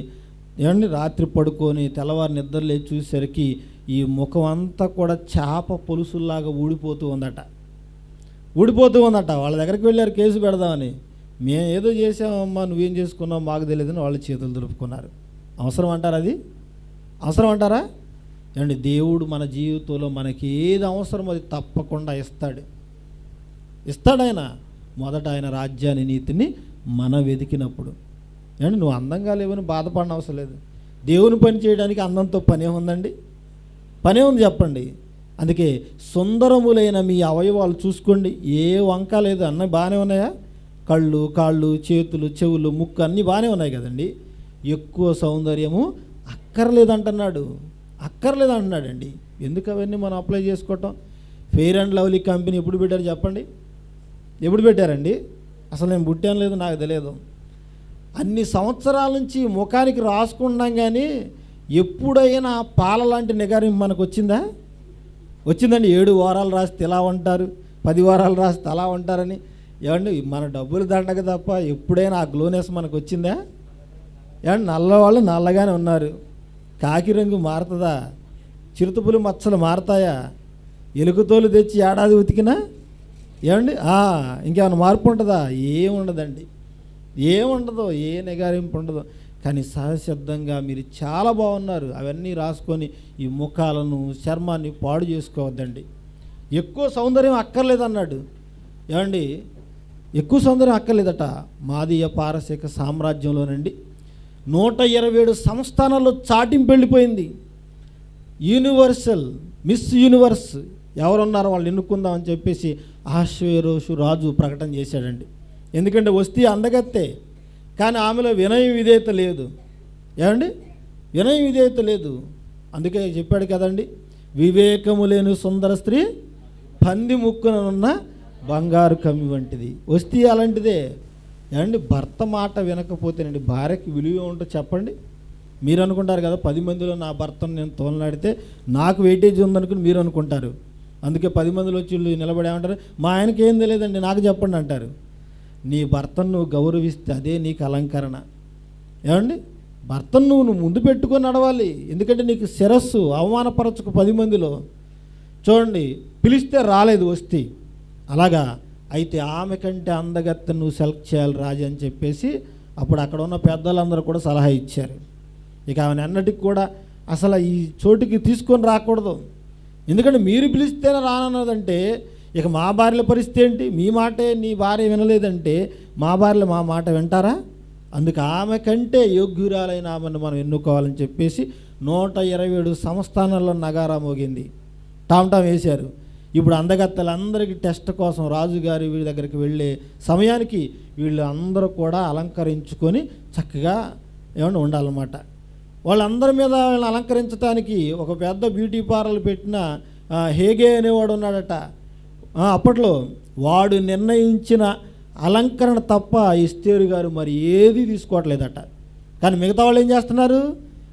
[SPEAKER 1] ఏమండి, రాత్రి పడుకొని తెల్లవారు నిద్ర లేచి చూసేసరికి ఈ ముఖం అంతా కూడా చేప పొలుసుల్లాగా ఊడిపోతూ ఉందట. వాళ్ళ దగ్గరికి వెళ్ళారు కేసు పెడదామని. మేము ఏదో చేసామమ్మా, నువ్వేం చేసుకున్నావు మాకు తెలియదని వాళ్ళు చేతులు దులుపుకున్నారు. అవసరం అంటారా? అది అవసరం అంటారా? ఏమండి, దేవుడు మన జీవితంలో మనకి ఏది అవసరం అది తప్పకుండా ఇస్తాడు. మొదట ఆయన రాజ్యాన్ని, నీతిని మనం వెతికినప్పుడు. ఏమండి, నువ్వు అందంగా లేవని బాధపడిన అవసరం లేదు. దేవుని పని చేయడానికి అందంతో పనే ఉందండి? పనే ఉంది చెప్పండి. అందుకే సుందరములైన మీ అవయవాలు చూసుకోండి, ఏ వంక లేదు. అన్నీ బాగానే ఉన్నాయా? కళ్ళు, కాళ్ళు, చేతులు, చెవులు, ముక్కు అన్నీ బాగానే ఉన్నాయి కదండి. ఎక్కువ సౌందర్యము అక్కర్లేదంటున్నాడండి. ఎందుకు అవన్నీ మనం అప్లై చేసుకోవటం? ఫెయిర్ అండ్ లవ్లీ కంపెనీ ఎప్పుడు పెట్టారు చెప్పండి? ఎప్పుడు పెట్టారండి? అసలు నేను పుట్టాను లేదు, నాకు తెలియదు. అన్ని సంవత్సరాల నుంచి ముఖానికి రాసుకున్నాం, కానీ ఎప్పుడైనా పాల లాంటి నిగారింపు మనకు వచ్చిందండి? 7 వారాలు రాస్తే ఇలా ఉంటారు, 10 వారాలు రాస్తే అలా ఉంటారని. ఏమండి, మన డబ్బులు దండగ తప్ప ఎప్పుడైనా ఆ గ్లోనెస్ మనకు వచ్చిందా? ఏమండి, నల్లవాళ్ళు నల్లగానే ఉన్నారు. కాకి రంగు మారుతుందా? చిరుతపులి మచ్చలు మారుతాయా? ఎలుకతోలు తెచ్చి ఏడాది ఉతికినా ఏమండి ఇంకేమైనా మార్పు ఉంటుందా? ఏముండదండి, ఏముండదు, ఏ నిగారింపు ఉండదు. కానీ సహజసిద్ధంగా మీరు చాలా బాగున్నారు. అవన్నీ రాసుకొని ఈ ముఖాలను, చర్మాన్ని పాడు చేసుకోవద్దండి. ఎక్కువ సౌందర్యం అక్కర్లేదన్నాడు. ఏమండి, ఎక్కువ సౌందర్యం అక్కర్లేదట. మాదీయ పారసీక సామ్రాజ్యంలోనండి 127 సంస్థానాల్లో చాటింపు వెళ్ళిపోయింది. మిస్ యూనివర్స్ ఎవరున్నారో వాళ్ళు ఎన్నుకుందామని చెప్పేసి అహష్వేరోషు రాజు ప్రకటన చేశాడండి. ఎందుకంటే వస్తీ అందగత్తే, కానీ ఆమెలో వినయ విధేయత లేదు. ఏమండి, వినయ విధేయత లేదు. అందుకే చెప్పాడు కదండి, వివేకము లేని సుందర స్త్రీ పంది ముక్కునున్న బంగారు కమ్మి వంటిది. వస్తీ అలాంటిదే. ఏమండి, భర్త మాట వినకపోతేనండి భార్యకి విలువ ఉంటుందో చెప్పండి? మీరు అనుకుంటారు కదా, 10 మందిలో నా భర్తను నేను తోలనాడితే నాకు వెయిటేజ్ ఉందనుకుని మీరు అనుకుంటారు. అందుకే 10 మందిలో వచ్చి నిలబడి ఏమంటారు, మా ఆయనకి ఏం తెలియదండి నాకు చెప్పండి అంటారు. నీ భర్తను నువ్వు గౌరవిస్తే అదే నీకు అలంకరణ. ఏమండి, భర్తను నువ్వు ముందు పెట్టుకొని నడవాలి. ఎందుకంటే నీకు శిరస్సు, అవమానపరచుకు 10 మందిలో. చూడండి, పిలిస్తే రాలేదు వస్తీ, అలాగా అయితే ఆమె కంటే అందగత్తెను నువ్వు సెలెక్ట్ చేయాలి రాజు అని చెప్పేసి అప్పుడు అక్కడ ఉన్న పెద్దలందరూ కూడా సలహా ఇచ్చారు. ఇక ఆమెను అన్నటికి కూడా అసలు ఈ చోటుకి తీసుకొని రాకూడదు. ఎందుకంటే మీరు పిలిస్తేనే రానన్నదంటే ఇక మా భార్యల పరిస్థితి ఏంటి? మీ మాటే నీ భార్య వినలేదంటే మా భార్యలు మా మాట వింటారా? అందుకు ఆమె కంటే యోగ్యురాలైన ఆమెను మనం ఎన్నుకోవాలని చెప్పేసి 127 సంస్థానాల్లో నగారా మోగింది, టామ్టామ్ వేశారు. ఇప్పుడు అందగత్తెలందరికీ టెస్ట్ కోసం రాజుగారి వీళ్ళ దగ్గరికి వెళ్ళే సమయానికి వీళ్ళు అందరూ కూడా అలంకరించుకొని చక్కగా ఏమన్నా ఉండాలన్నమాట. వాళ్ళందరి మీద వాళ్ళని అలంకరించడానికి ఒక పెద్ద బ్యూటీ పార్లర్ పెట్టిన హేగే అనేవాడు ఉన్నాడట. అప్పట్లో వాడు నిర్ణయించిన అలంకరణ తప్ప ఎస్తేరు గారు మరి ఏది తీసుకోవట్లేదట. కానీ మిగతా వాళ్ళు ఏం చేస్తున్నారు?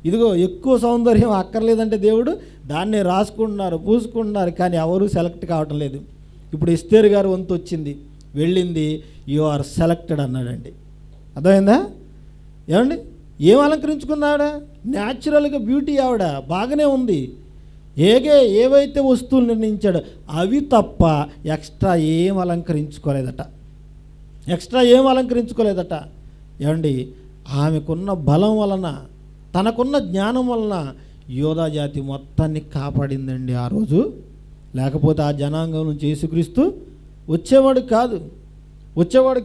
[SPEAKER 1] ఇదిగో ఎక్కువ సౌందర్యం అక్కర్లేదంటే దేవుడు దాన్నే రాసుకుంటున్నారు, పూసుకుంటున్నారు, కానీ ఎవరు సెలెక్ట్ కావటం లేదు. ఇప్పుడు ఎస్తేరు గారు వంతు వచ్చింది, వెళ్ళింది, యు ఆర్ సెలెక్టెడ్ అన్నాడండి. అర్థమైందా? ఏమండి, ఏం అలంకరించుకున్నాడా? న్యాచురల్గా బ్యూటీ ఆవిడ బాగానే ఉంది. ఏవైతే వస్తువులు నిర్ణయించాడో అవి తప్ప ఎక్స్ట్రా ఏం అలంకరించుకోలేదట. ఏమండి, ఆమెకున్న బలం వలన, తనకున్న జ్ఞానం వలన యోధా జాతి మొత్తాన్ని కాపాడిందండి ఆ రోజు. లేకపోతే ఆ జనాంగం నుంచి యేసుక్రీస్తు వచ్చేవాడు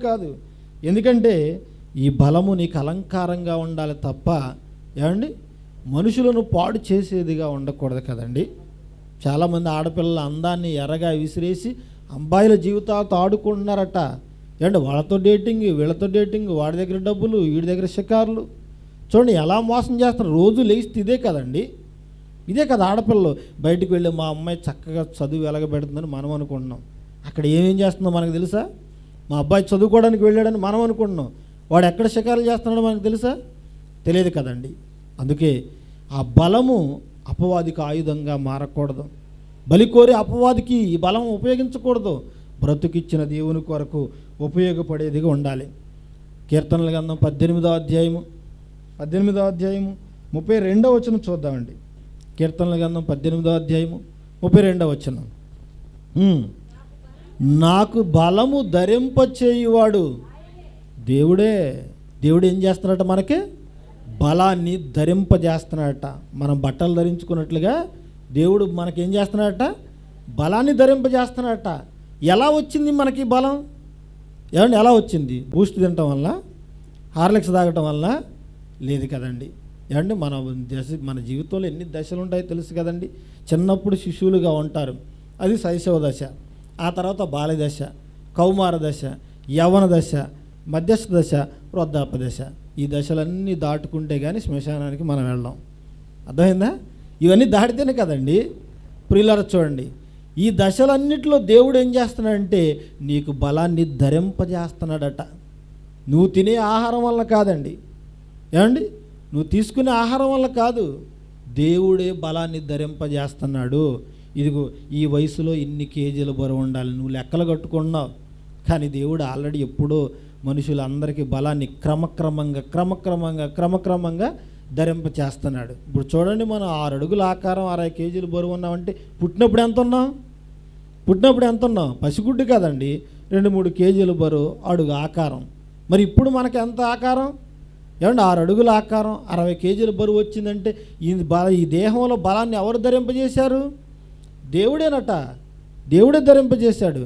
[SPEAKER 1] కాదు. ఎందుకంటే ఈ బలము నీకు అలంకారంగా ఉండాలి తప్ప ఏమండి మనుషులను పాడు చేసేదిగా ఉండకూడదు కదండి. చాలామంది ఆడపిల్లల అందాన్ని ఎర్రగా విసిరేసి అబ్బాయిల జీవితాలతో ఆడుకుంటున్నారట. ఏమంటే వాళ్ళతో డేటింగ్, వీళ్ళతో డేటింగ్, వాడి దగ్గర డబ్బులు, వీడి దగ్గర షికారులు. చూడండి ఎలా మోసం చేస్తారు. రోజు లేస్తే ఇదే కదా ఆడపిల్లలు. బయటికి వెళ్ళి మా అమ్మాయి చక్కగా చదువు వెలగబెడుతుందని మనం అనుకుంటున్నాం. అక్కడ ఏమేం చేస్తుందో మనకు తెలుసా? మా అబ్బాయి చదువుకోవడానికి వెళ్ళాడని మనం అనుకుంటున్నాం. వాడు ఎక్కడ షికారులు చేస్తున్నాడో మనకు తెలుసా? తెలియదు కదండి. అందుకే ఆ బలము అపవాదికి ఆయుధంగా మారకూడదు. బలి కోరి అపవాదికి ఈ బలం ఉపయోగించకూడదు. బ్రతుకిచ్చిన దేవుని కొరకు ఉపయోగపడేదిగా ఉండాలి. కీర్తనల గ్రంథం 18వ అధ్యాయము 32వ వచనం చూద్దామండి. కీర్తనల గ్రంథం 18వ అధ్యాయము 32వ వచనం. నాకు బలము ధరింపచేయువాడు దేవుడు ఏం చేస్తున్నాడట? మనకి బలాన్ని ధరింపజేస్తున్నాడట. మనం బట్టలు ధరించుకున్నట్లుగా దేవుడు మనకేం చేస్తున్నాడట? బలాన్ని ధరింపజేస్తున్నాడట. ఎలా వచ్చింది మనకి బలం? ఏమండి, ఎలా వచ్చింది? బూస్ట్ తినటం వల్ల, హార్లిక్స్ తాగటం వల్ల లేదు కదండి. ఏమంటే మన జీవితంలో ఎన్ని దశలు ఉంటాయో తెలుసు కదండి. చిన్నప్పుడు శిశువులుగా ఉంటారు, అది శైశవ దశ. ఆ తర్వాత బాల్య దశ, కౌమార దశ, యవ్వన దశ, మధ్యస్థ దశ, వృద్ధాప్య దశ. ఈ దశలన్నీ దాటుకుంటే కానీ శ్మశానానికి మనం వెళ్ళాం. అర్థమైందా? ఇవన్నీ దాటితేనే కదండి. ప్రియులారా చూడండి, ఈ దశలన్నిటిలో దేవుడు ఏం చేస్తున్నాడంటే నీకు బలాన్ని ధరింపజేస్తున్నాడట. నువ్వు తినే ఆహారం వల్ల కాదండి. ఏమండి, నువ్వు తీసుకునే ఆహారం వల్ల కాదు, దేవుడే బలాన్ని ధరింపజేస్తున్నాడు. ఇదిగో ఈ వయసులో ఇన్ని కేజీల బరువు ఉండాలి, నువ్వు లెక్కలు కట్టుకున్నావు. కానీ దేవుడు ఆల్రెడీ ఎప్పుడో మనుషులందరికీ బలాన్ని క్రమక్రమంగా ధరింపచేస్తున్నాడు. ఇప్పుడు చూడండి, మనం 6 అడుగుల ఆకారం 60 కేజీలు బరువు ఉన్నామంటే పుట్టినప్పుడు ఎంత ఉన్నాం? పసిగుడ్డు కదండి, 2-3 కేజీల బరువు, అడుగు ఆకారం. మరి ఇప్పుడు మనకి ఎంత ఆకారం? ఏమంటే 6 అడుగుల ఆకారం 60 కేజీల బరువు వచ్చిందంటే ఈ దేహంలో బలాన్ని ఎవరు ధరింపజేశారు? దేవుడేనట. దేవుడే ధరింపజేశాడు.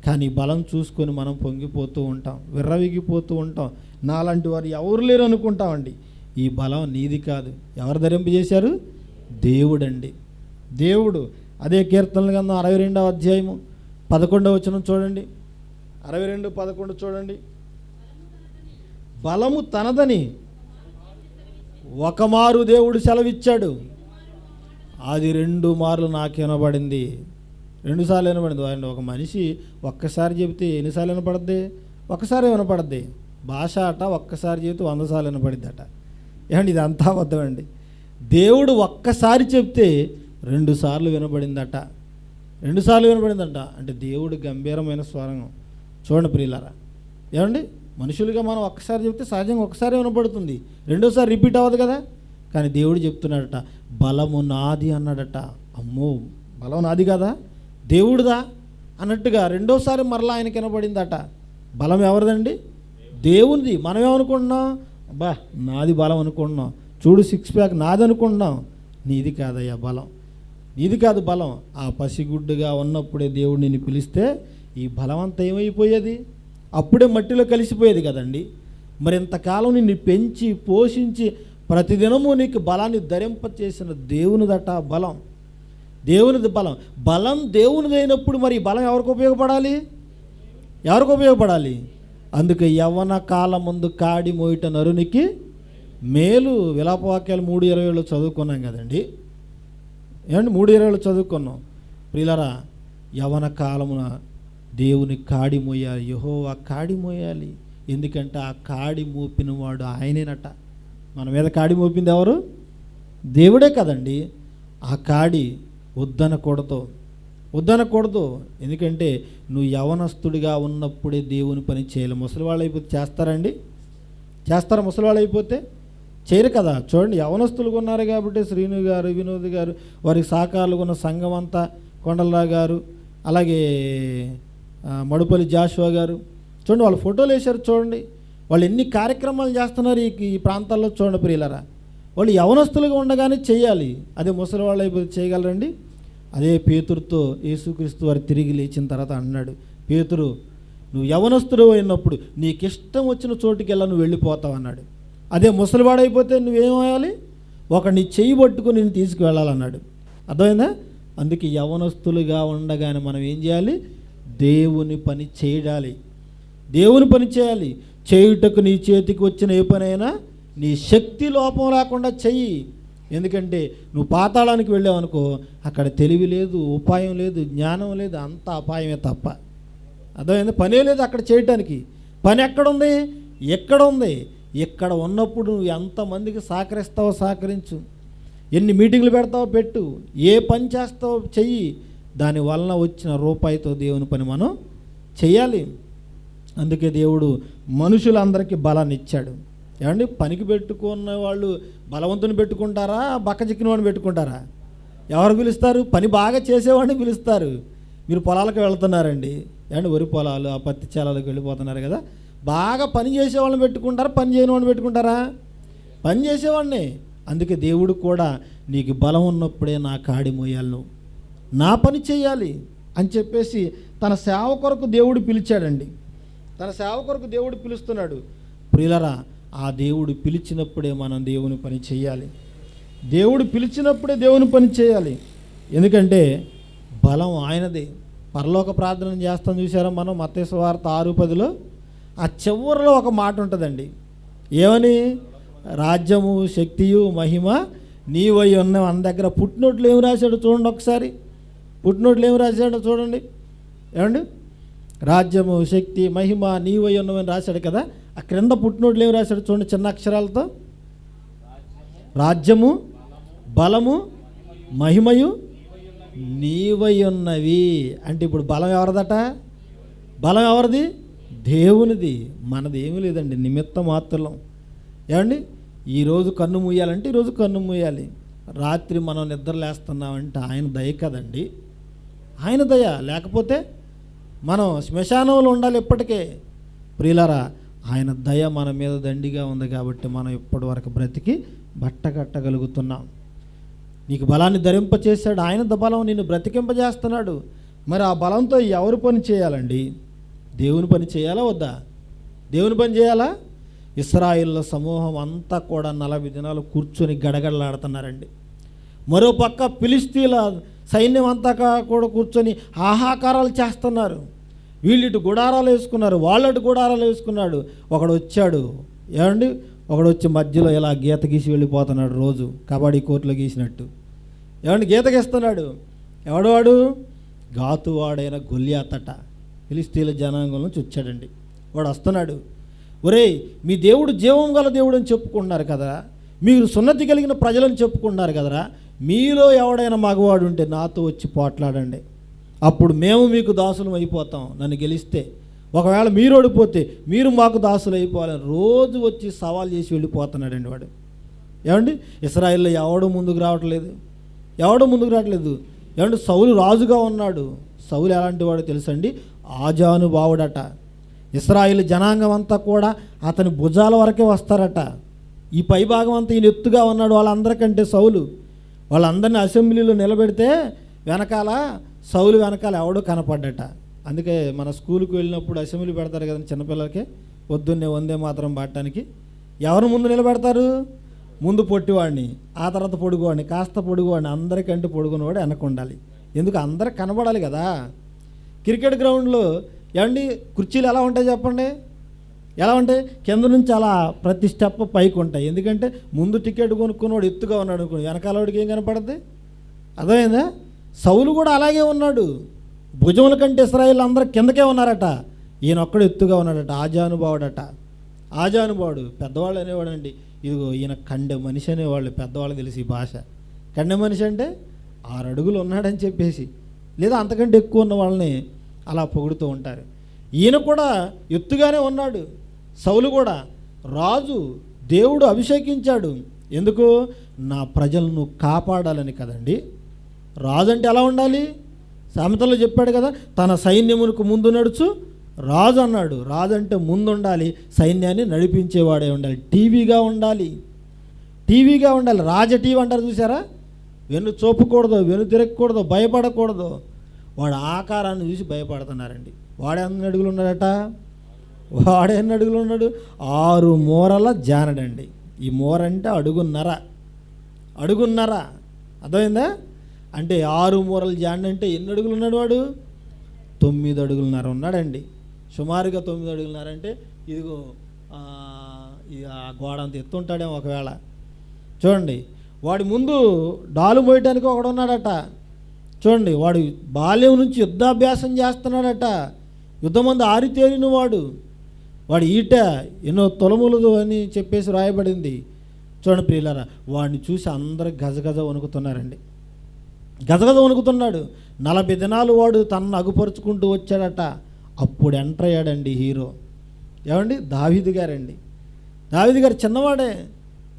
[SPEAKER 1] కానీ బలం చూసుకొని మనం పొంగిపోతూ ఉంటాం, విర్రవిగిపోతూ ఉంటాం. నాలాంటి వారు ఎవరు లేరు అనుకుంటామండి. ఈ బలం నీది కాదు. ఎవరు ధరింపజేశారు? దేవుడండి. దేవుడు. అదే కీర్తనల గ్రంథం 62వ అధ్యాయము 11వ వచనం చూడండి. 62:11 చూడండి. బలము తనదని ఒకమారు దేవుడు సెలవిచ్చాడు, అది 2 మార్లు నాకు వినబడింది. 2 సార్లు వినపడింది. ఒక మనిషి ఒక్కసారి చెబితే ఎన్నిసార్లు వినపడద్ది? ఒక్కసారి వినపడద్ది. భాష అట ఒక్కసారి చెబితే 100 సార్లు వినపడిద్ది అట. ఏమండి, ఇది అంతా అబద్ధమండి. దేవుడు ఒక్కసారి చెప్తే 2 సార్లు వినపడిందట. 2 సార్లు వినపడిందట. అంటే దేవుడు గంభీరమైన స్వరం. చూడండి ప్రియులారా, ఏమండి, మనుషులుగా మనం ఒక్కసారి చెప్తే సహజంగా ఒక్కసారి వినపడుతుంది, రెండోసారి రిపీట్ అవ్వదు కదా. కానీ దేవుడు చెప్తున్నాడట, బలము నాది అన్నాడట. అమ్మో, బలం నాది కదా, దేవుడుదా అన్నట్టుగా రెండోసారి మరలా ఆయనకి వినపడిందట. బలం ఎవరిదండి? దేవునిది. మనం ఏమనుకుంటున్నాం? అబ్బా నాది బలం అనుకుంటున్నాం. చూడు సిక్స్ ప్యాక్ నాదనుకుంటున్నాం, నీది కాదయ్యా బలం, నీది కాదు బలం. ఆ పసిగుడ్డుగా ఉన్నప్పుడే దేవుడు నిన్ను పిలిస్తే ఈ బలం అంతా ఏమైపోయేది? అప్పుడే మట్టిలో కలిసిపోయేది కదండి. మరి ఇంతకాలం నిన్ను పెంచి పోషించి ప్రతిదినము నీకు బలాన్ని ధరింపచేసిన దేవునిదట బలం, దేవునిది బలం. బలం దేవునిది అయినప్పుడు మరి బలం ఎవరికి ఉపయోగపడాలి? ఎవరికి ఉపయోగపడాలి? అందుకే యవ్వన కాలం ముందు కాడి మోయిట నరునికి మేలు. విలాపవాక్యాలు 3:27 చదువుకున్నాం కదండి. ఏమండి 3:27 చదువుకున్నాం. ప్రియులారా, యవ్వన కాలమున దేవుని కాడి మోయాలి, యెహోవా కాడి మోయాలి. ఎందుకంటే ఆ కాడి మోపిన వాడు ఆయనేనట. మన మీద కాడి మోపింది ఎవరు? దేవుడే కదండి. ఆ కాడి వద్దనకూడదు. ఎందుకంటే నువ్వు యవనస్తుడిగా ఉన్నప్పుడే దేవుని పని చేయాలి. ముసలివాళ్ళు అయిపోతే చేస్తారండి? చేస్తారా? ముసలివాళ్ళు అయిపోతే చేయరు కదా. చూడండి, యవనస్తులుగా ఉన్నారు కాబట్టి శ్రీను గారు, వినోద్ గారు, వారికి సహకారులుగా ఉన్న సంఘం అంతా, కొండలరా గారు, అలాగే మడుపల్లి జాషువా గారు, చూడండి వాళ్ళు ఫోటోలు వేశారు. చూడండి వాళ్ళు ఎన్ని కార్యక్రమాలు చేస్తున్నారు ఈ ప్రాంతాల్లో. చూడండి ప్రియులరా, వాళ్ళు యవనస్తులుగా ఉండగానే చేయాలి. అదే ముసలివాళ్ళు అయిపోతే చేయగలరండి? అదే పేతురుతో యేసుక్రీస్తు వారు తిరిగి లేచిన తర్వాత అన్నాడు, పేతురు నువ్వు యవనస్తుడు అయినప్పుడు నీకు ఇష్టం వచ్చిన చోటుకి వెళ్ళా, నువ్వు వెళ్ళిపోతావు అన్నాడు. అదే ముసలివాడైపోతే నువ్వేమయ్యాలి? నీ చెయ్యి పట్టుకొని నేను తీసుకువెళ్ళాలన్నాడు. అర్థమైందా? అందుకే యవనస్తులుగా ఉండగానే మనం ఏం చేయాలి? దేవుని పని చేయాలి. దేవుని పని చేయాలి. చేయుటకు నీ చేతికి వచ్చిన ఏ పనైనా నీ శక్తి లోపం లేకుండా చెయ్యి. ఎందుకంటే నువ్వు పాతాళానికి వెళ్ళావనుకో, అక్కడ తెలివి లేదు, ఉపాయం లేదు, జ్ఞానం లేదు, అంత అపాయమే తప్ప. అర్థమైంది? పనే లేదు అక్కడ చేయటానికి. పని ఎక్కడుంది? ఎక్కడ ఉంది? ఇక్కడ ఉన్నప్పుడు నువ్వు ఎంతమందికి సహకరిస్తావో సహకరించు, ఎన్ని మీటింగ్లు పెడతావో పెట్టు, ఏ పని చేస్తావో చెయ్యి. దానివలన వచ్చిన రూపాయితో దేవుని పని మనం చెయ్యాలి. అందుకే దేవుడు మనుషులందరికీ బలాన్ని ఇచ్చాడు. ఏమండి, పనికి పెట్టుకున్న వాళ్ళు బలవంతుని పెట్టుకుంటారా, బక్కచిక్కిన వాడిని పెట్టుకుంటారా? ఎవరు పిలుస్తారు? పని బాగా చేసేవాడిని పిలుస్తారు. మీరు పొలాలకు వెళ్తున్నారండి, ఏమండి, వరి పొలాలు, ఆ పత్తి చేలలకు వెళ్ళిపోతున్నారు కదా, బాగా పని చేసేవాళ్ళని పెట్టుకుంటారా, పని చేయని వాడిని పెట్టుకుంటారా? పని చేసేవాడిని. అందుకే దేవుడు కూడా నీకు బలం ఉన్నప్పుడే నా కాడి మోయాలి, నువ్వు నా పని చేయాలి అని చెప్పేసి తన సేవ కొరకు దేవుడు పిలిచాడండి. తన సేవ కొరకు దేవుడు పిలుస్తున్నాడు. ప్రియులరా, ఆ దేవుడు పిలిచినప్పుడే మనం దేవుని పని చేయాలి. దేవుడు పిలిచినప్పుడే దేవుని పని చేయాలి. ఎందుకంటే బలం ఆయనదే. పరలోక ప్రార్థన చేస్తాం చూసారా మనం, మత్తయి సువార్త 6:10లో ఆ చివరిలో ఒక మాట ఉంటుందండి. ఏమని? రాజ్యము, శక్తియు, మహిమ నీవై ఉన్న. మన దగ్గర పుట్టినోట్లు ఏమి రాశాడు చూడండి ఒకసారి. పుట్టినోట్లు ఏమి రాశాడో చూడండి. ఏమండి, రాజ్యము, శక్తి, మహిమ నీవై ఉన్నవని రాశాడు కదా. ఆ క్రింద పుట్టినోట్లు ఏమి రాశాడు చూడండి చిన్న అక్షరాలతో. రాజ్యము, బలము, మహిమయు నీవై ఉన్నవి. అంటే ఇప్పుడు బలం ఎవరిదట? బలం ఎవరిది? దేవునిది. మనది ఏమీ లేదండి, నిమిత్త మాత్రం. ఏమండి, ఈరోజు కన్ను మూయాలంటే ఈరోజు కన్ను మూయాలి. రాత్రి మనం నిద్రలేస్తున్నామంటే ఆయన దయ కదండి, ఆయన దయ. లేకపోతే మనం శ్మశానంలో ఉండాలి ఎప్పటికే. ప్రియులారా, ఆయన దయ మన మీద దండిగా ఉంది కాబట్టి మనం ఇప్పటి వరకు బ్రతికి బట్ట కట్టగలుగుతున్నాం. నీకు బలాన్ని ధరింపచేశాడు, ఆయన బలం నిన్ను బ్రతికింపజేస్తున్నాడు. మరి ఆ బలంతో ఎవరు పని చేయాలండి? దేవుని పని చేయాలా వద్దా? దేవుని పని చేయాలా? ఇశ్రాయేలు సమూహం అంతా కూడా 40 దినాలు కూర్చొని గడగడలాడుతున్నారండి. మరోపక్క ఫిలిష్తీయుల సైన్యం అంతా కూడా కూర్చొని ఆహాకారాలు చేస్తున్నారు. వీళ్ళిటు గుడారాలు వేసుకున్నారు, వాళ్ళటు గుడారాలు వేసుకున్నాడు. ఒకడు వచ్చాడు, ఏమండి, ఒకడు వచ్చి మధ్యలో ఇలా గీత గీసి వెళ్ళిపోతున్నాడు. రోజు కబడ్డీ కోర్టులో గీసినట్టు, ఏమండి, గీత గీస్తున్నాడు. ఎవడవాడు? గాతువాడైన గొల్యాతట. ఫిలిష్తీయుల జనాంగం నుంచి వచ్చాడండి. వాడు వస్తున్నాడు. ఒరేయ్, మీ దేవుడు జీవం గల దేవుడు అని చెప్పుకుంటున్నారు కదా, మీరు సున్నతి కలిగిన ప్రజలని చెప్పుకుంటున్నారు కదరా, మీలో ఎవడైనా మగవాడు ఉంటే నాతో వచ్చి పోట్లాడండి, అప్పుడు మేము మీకు దాసులం అయిపోతాం. నన్ను గెలిస్తే ఒకవేళ మీరు ఓడిపోతే మీరు మాకు దాసులు అయిపోవాలని రోజు వచ్చి సవాల్ చేసి వెళ్ళిపోతున్నాడండి వాడు. ఏమండి, ఇశ్రాయేల్లో ఎవడు ముందుకు రావట్లేదు. ఏమంటే సౌలు రాజుగా ఉన్నాడు. సౌలు ఎలాంటి వాడు తెలుసండి? ఆజానుభావుడట. ఇశ్రాయేలు జనాంగం అంతా కూడా అతని భుజాల వరకే వస్తారట.
[SPEAKER 2] ఈ పై భాగం అంతా ఈయన ఎత్తుగా ఉన్నాడు వాళ్ళందరికంటే. సౌలు వాళ్ళందరినీ అసెంబ్లీలో నిలబెడితే వెనకాల సౌలు వెనకాల ఎవడో కనపడ్డట. అందుకే మన స్కూల్కి వెళ్ళినప్పుడు అసెంబ్లీ పెడతారు కదా చిన్నపిల్లలకి, పొద్దున్నే వందే మాత్రం పాడటానికి. ఎవరు ముందు నిలబెడతారు? ముందు పొట్టివాడిని, ఆ తర్వాత పొడుగువాడిని, కాస్త పొడుగువాడిని, అందరికంటే పొడుగున్నవాడు వెనక ఉండాలి. ఎందుకు? అందరికి కనబడాలి కదా. క్రికెట్ గ్రౌండ్లో ఏమండి కుర్చీలు ఎలా ఉంటాయి చెప్పండి? ఎలా ఉంటాయి? కింద నుంచి అలా ప్రతి స్టెప్ పైకి ఉంటాయి. ఎందుకంటే ముందు టికెట్ కొనుక్కున్నవాడు ఎత్తుగా ఉన్నాడు అనుకోండి, వెనకాల వాడికి ఏం కనపడద్ది? అర్థమైందా? సౌలు కూడా అలాగే ఉన్నాడు. భుజముల కంటే ఇశ్రాయేలు అందరూ కిందకే ఉన్నారట, ఈయన ఒక్కడు ఎత్తుగా ఉన్నాడట. ఆజానుభావుడట. ఆజానుభావుడు పెద్దవాళ్ళు అనేవాడు అండి. ఇదిగో ఈయన కండె మనిషి అనేవాళ్ళు, పెద్దవాళ్ళు తెలిసి ఈ భాష. కండె మనిషి అంటే 6 అడుగులు ఉన్నాడని చెప్పేసి, లేదా అంతకంటే ఎక్కువ ఉన్న వాళ్ళని అలా పొగుడుతూ ఉంటారు. ఈయన కూడా ఎత్తుగానే ఉన్నాడు. సౌలు కూడా రాజు, దేవుడు అభిషేకించాడు. ఎందుకు? నా ప్రజలను కాపాడాలని కదండి. రాజు అంటే ఎలా ఉండాలి? సామెతలో చెప్పాడు కదా, తన సైన్యమునకు ముందు నడుచు రాజు అన్నాడు. రాజు అంటే ముందు ఉండాలి, సైన్యాన్ని నడిపించేవాడే ఉండాలి, టీవీగా ఉండాలి. టీవీగా ఉండాలి. రాజ టీవీ అంటారు చూసారా? వెన్ను చూపకూడదు, వెన్ను తిరగకూడదు, భయపడకూడదు. వాడు ఆకారాన్ని చూసి భయపడుతున్నారండి. వాడు ఎన్ని అడుగులు ఉన్నాడట? వాడు ఎన్ని అడుగులు ఉన్నాడు? 6 మూరల జానడండి. ఈ మూర అంటే అడుగున్నర. అర్థమైందా? అంటే 6 మూరల జానడు అంటే ఎన్ని అడుగులు ఉన్నాడు వాడు? 9 అడుగులున్నర ఉన్నాడండి. సుమారుగా 9 అడుగులున్నర అంటే ఇదిగో ఆ గోడ అంత ఎత్తుంటాడేమో ఒకవేళ. చూడండి, వాడి ముందు డాలు మోయటానికి ఒకడు ఉన్నాడట. చూడండి, వాడు బాల్యం నుంచి యుద్ధాభ్యాసం చేస్తున్నాడట. యుద్ధమందు ఆరితేరిన వాడు ఈట ఎన్నో తొలములు అని చెప్పేసి రాయబడింది. చూడండి ప్రియులారా, వాడిని చూసి అందరూ గజగజ వణుకుతున్నారండి. గజగజ వణుకుతున్నాడు. 40 దినాలు వాడు తనను అగుపరుచుకుంటూ వచ్చాడట. అప్పుడు ఎంటర్ అయ్యాడండి హీరో. ఏమండి? దావీదు గారండి. దావీదు గారు చిన్నవాడే.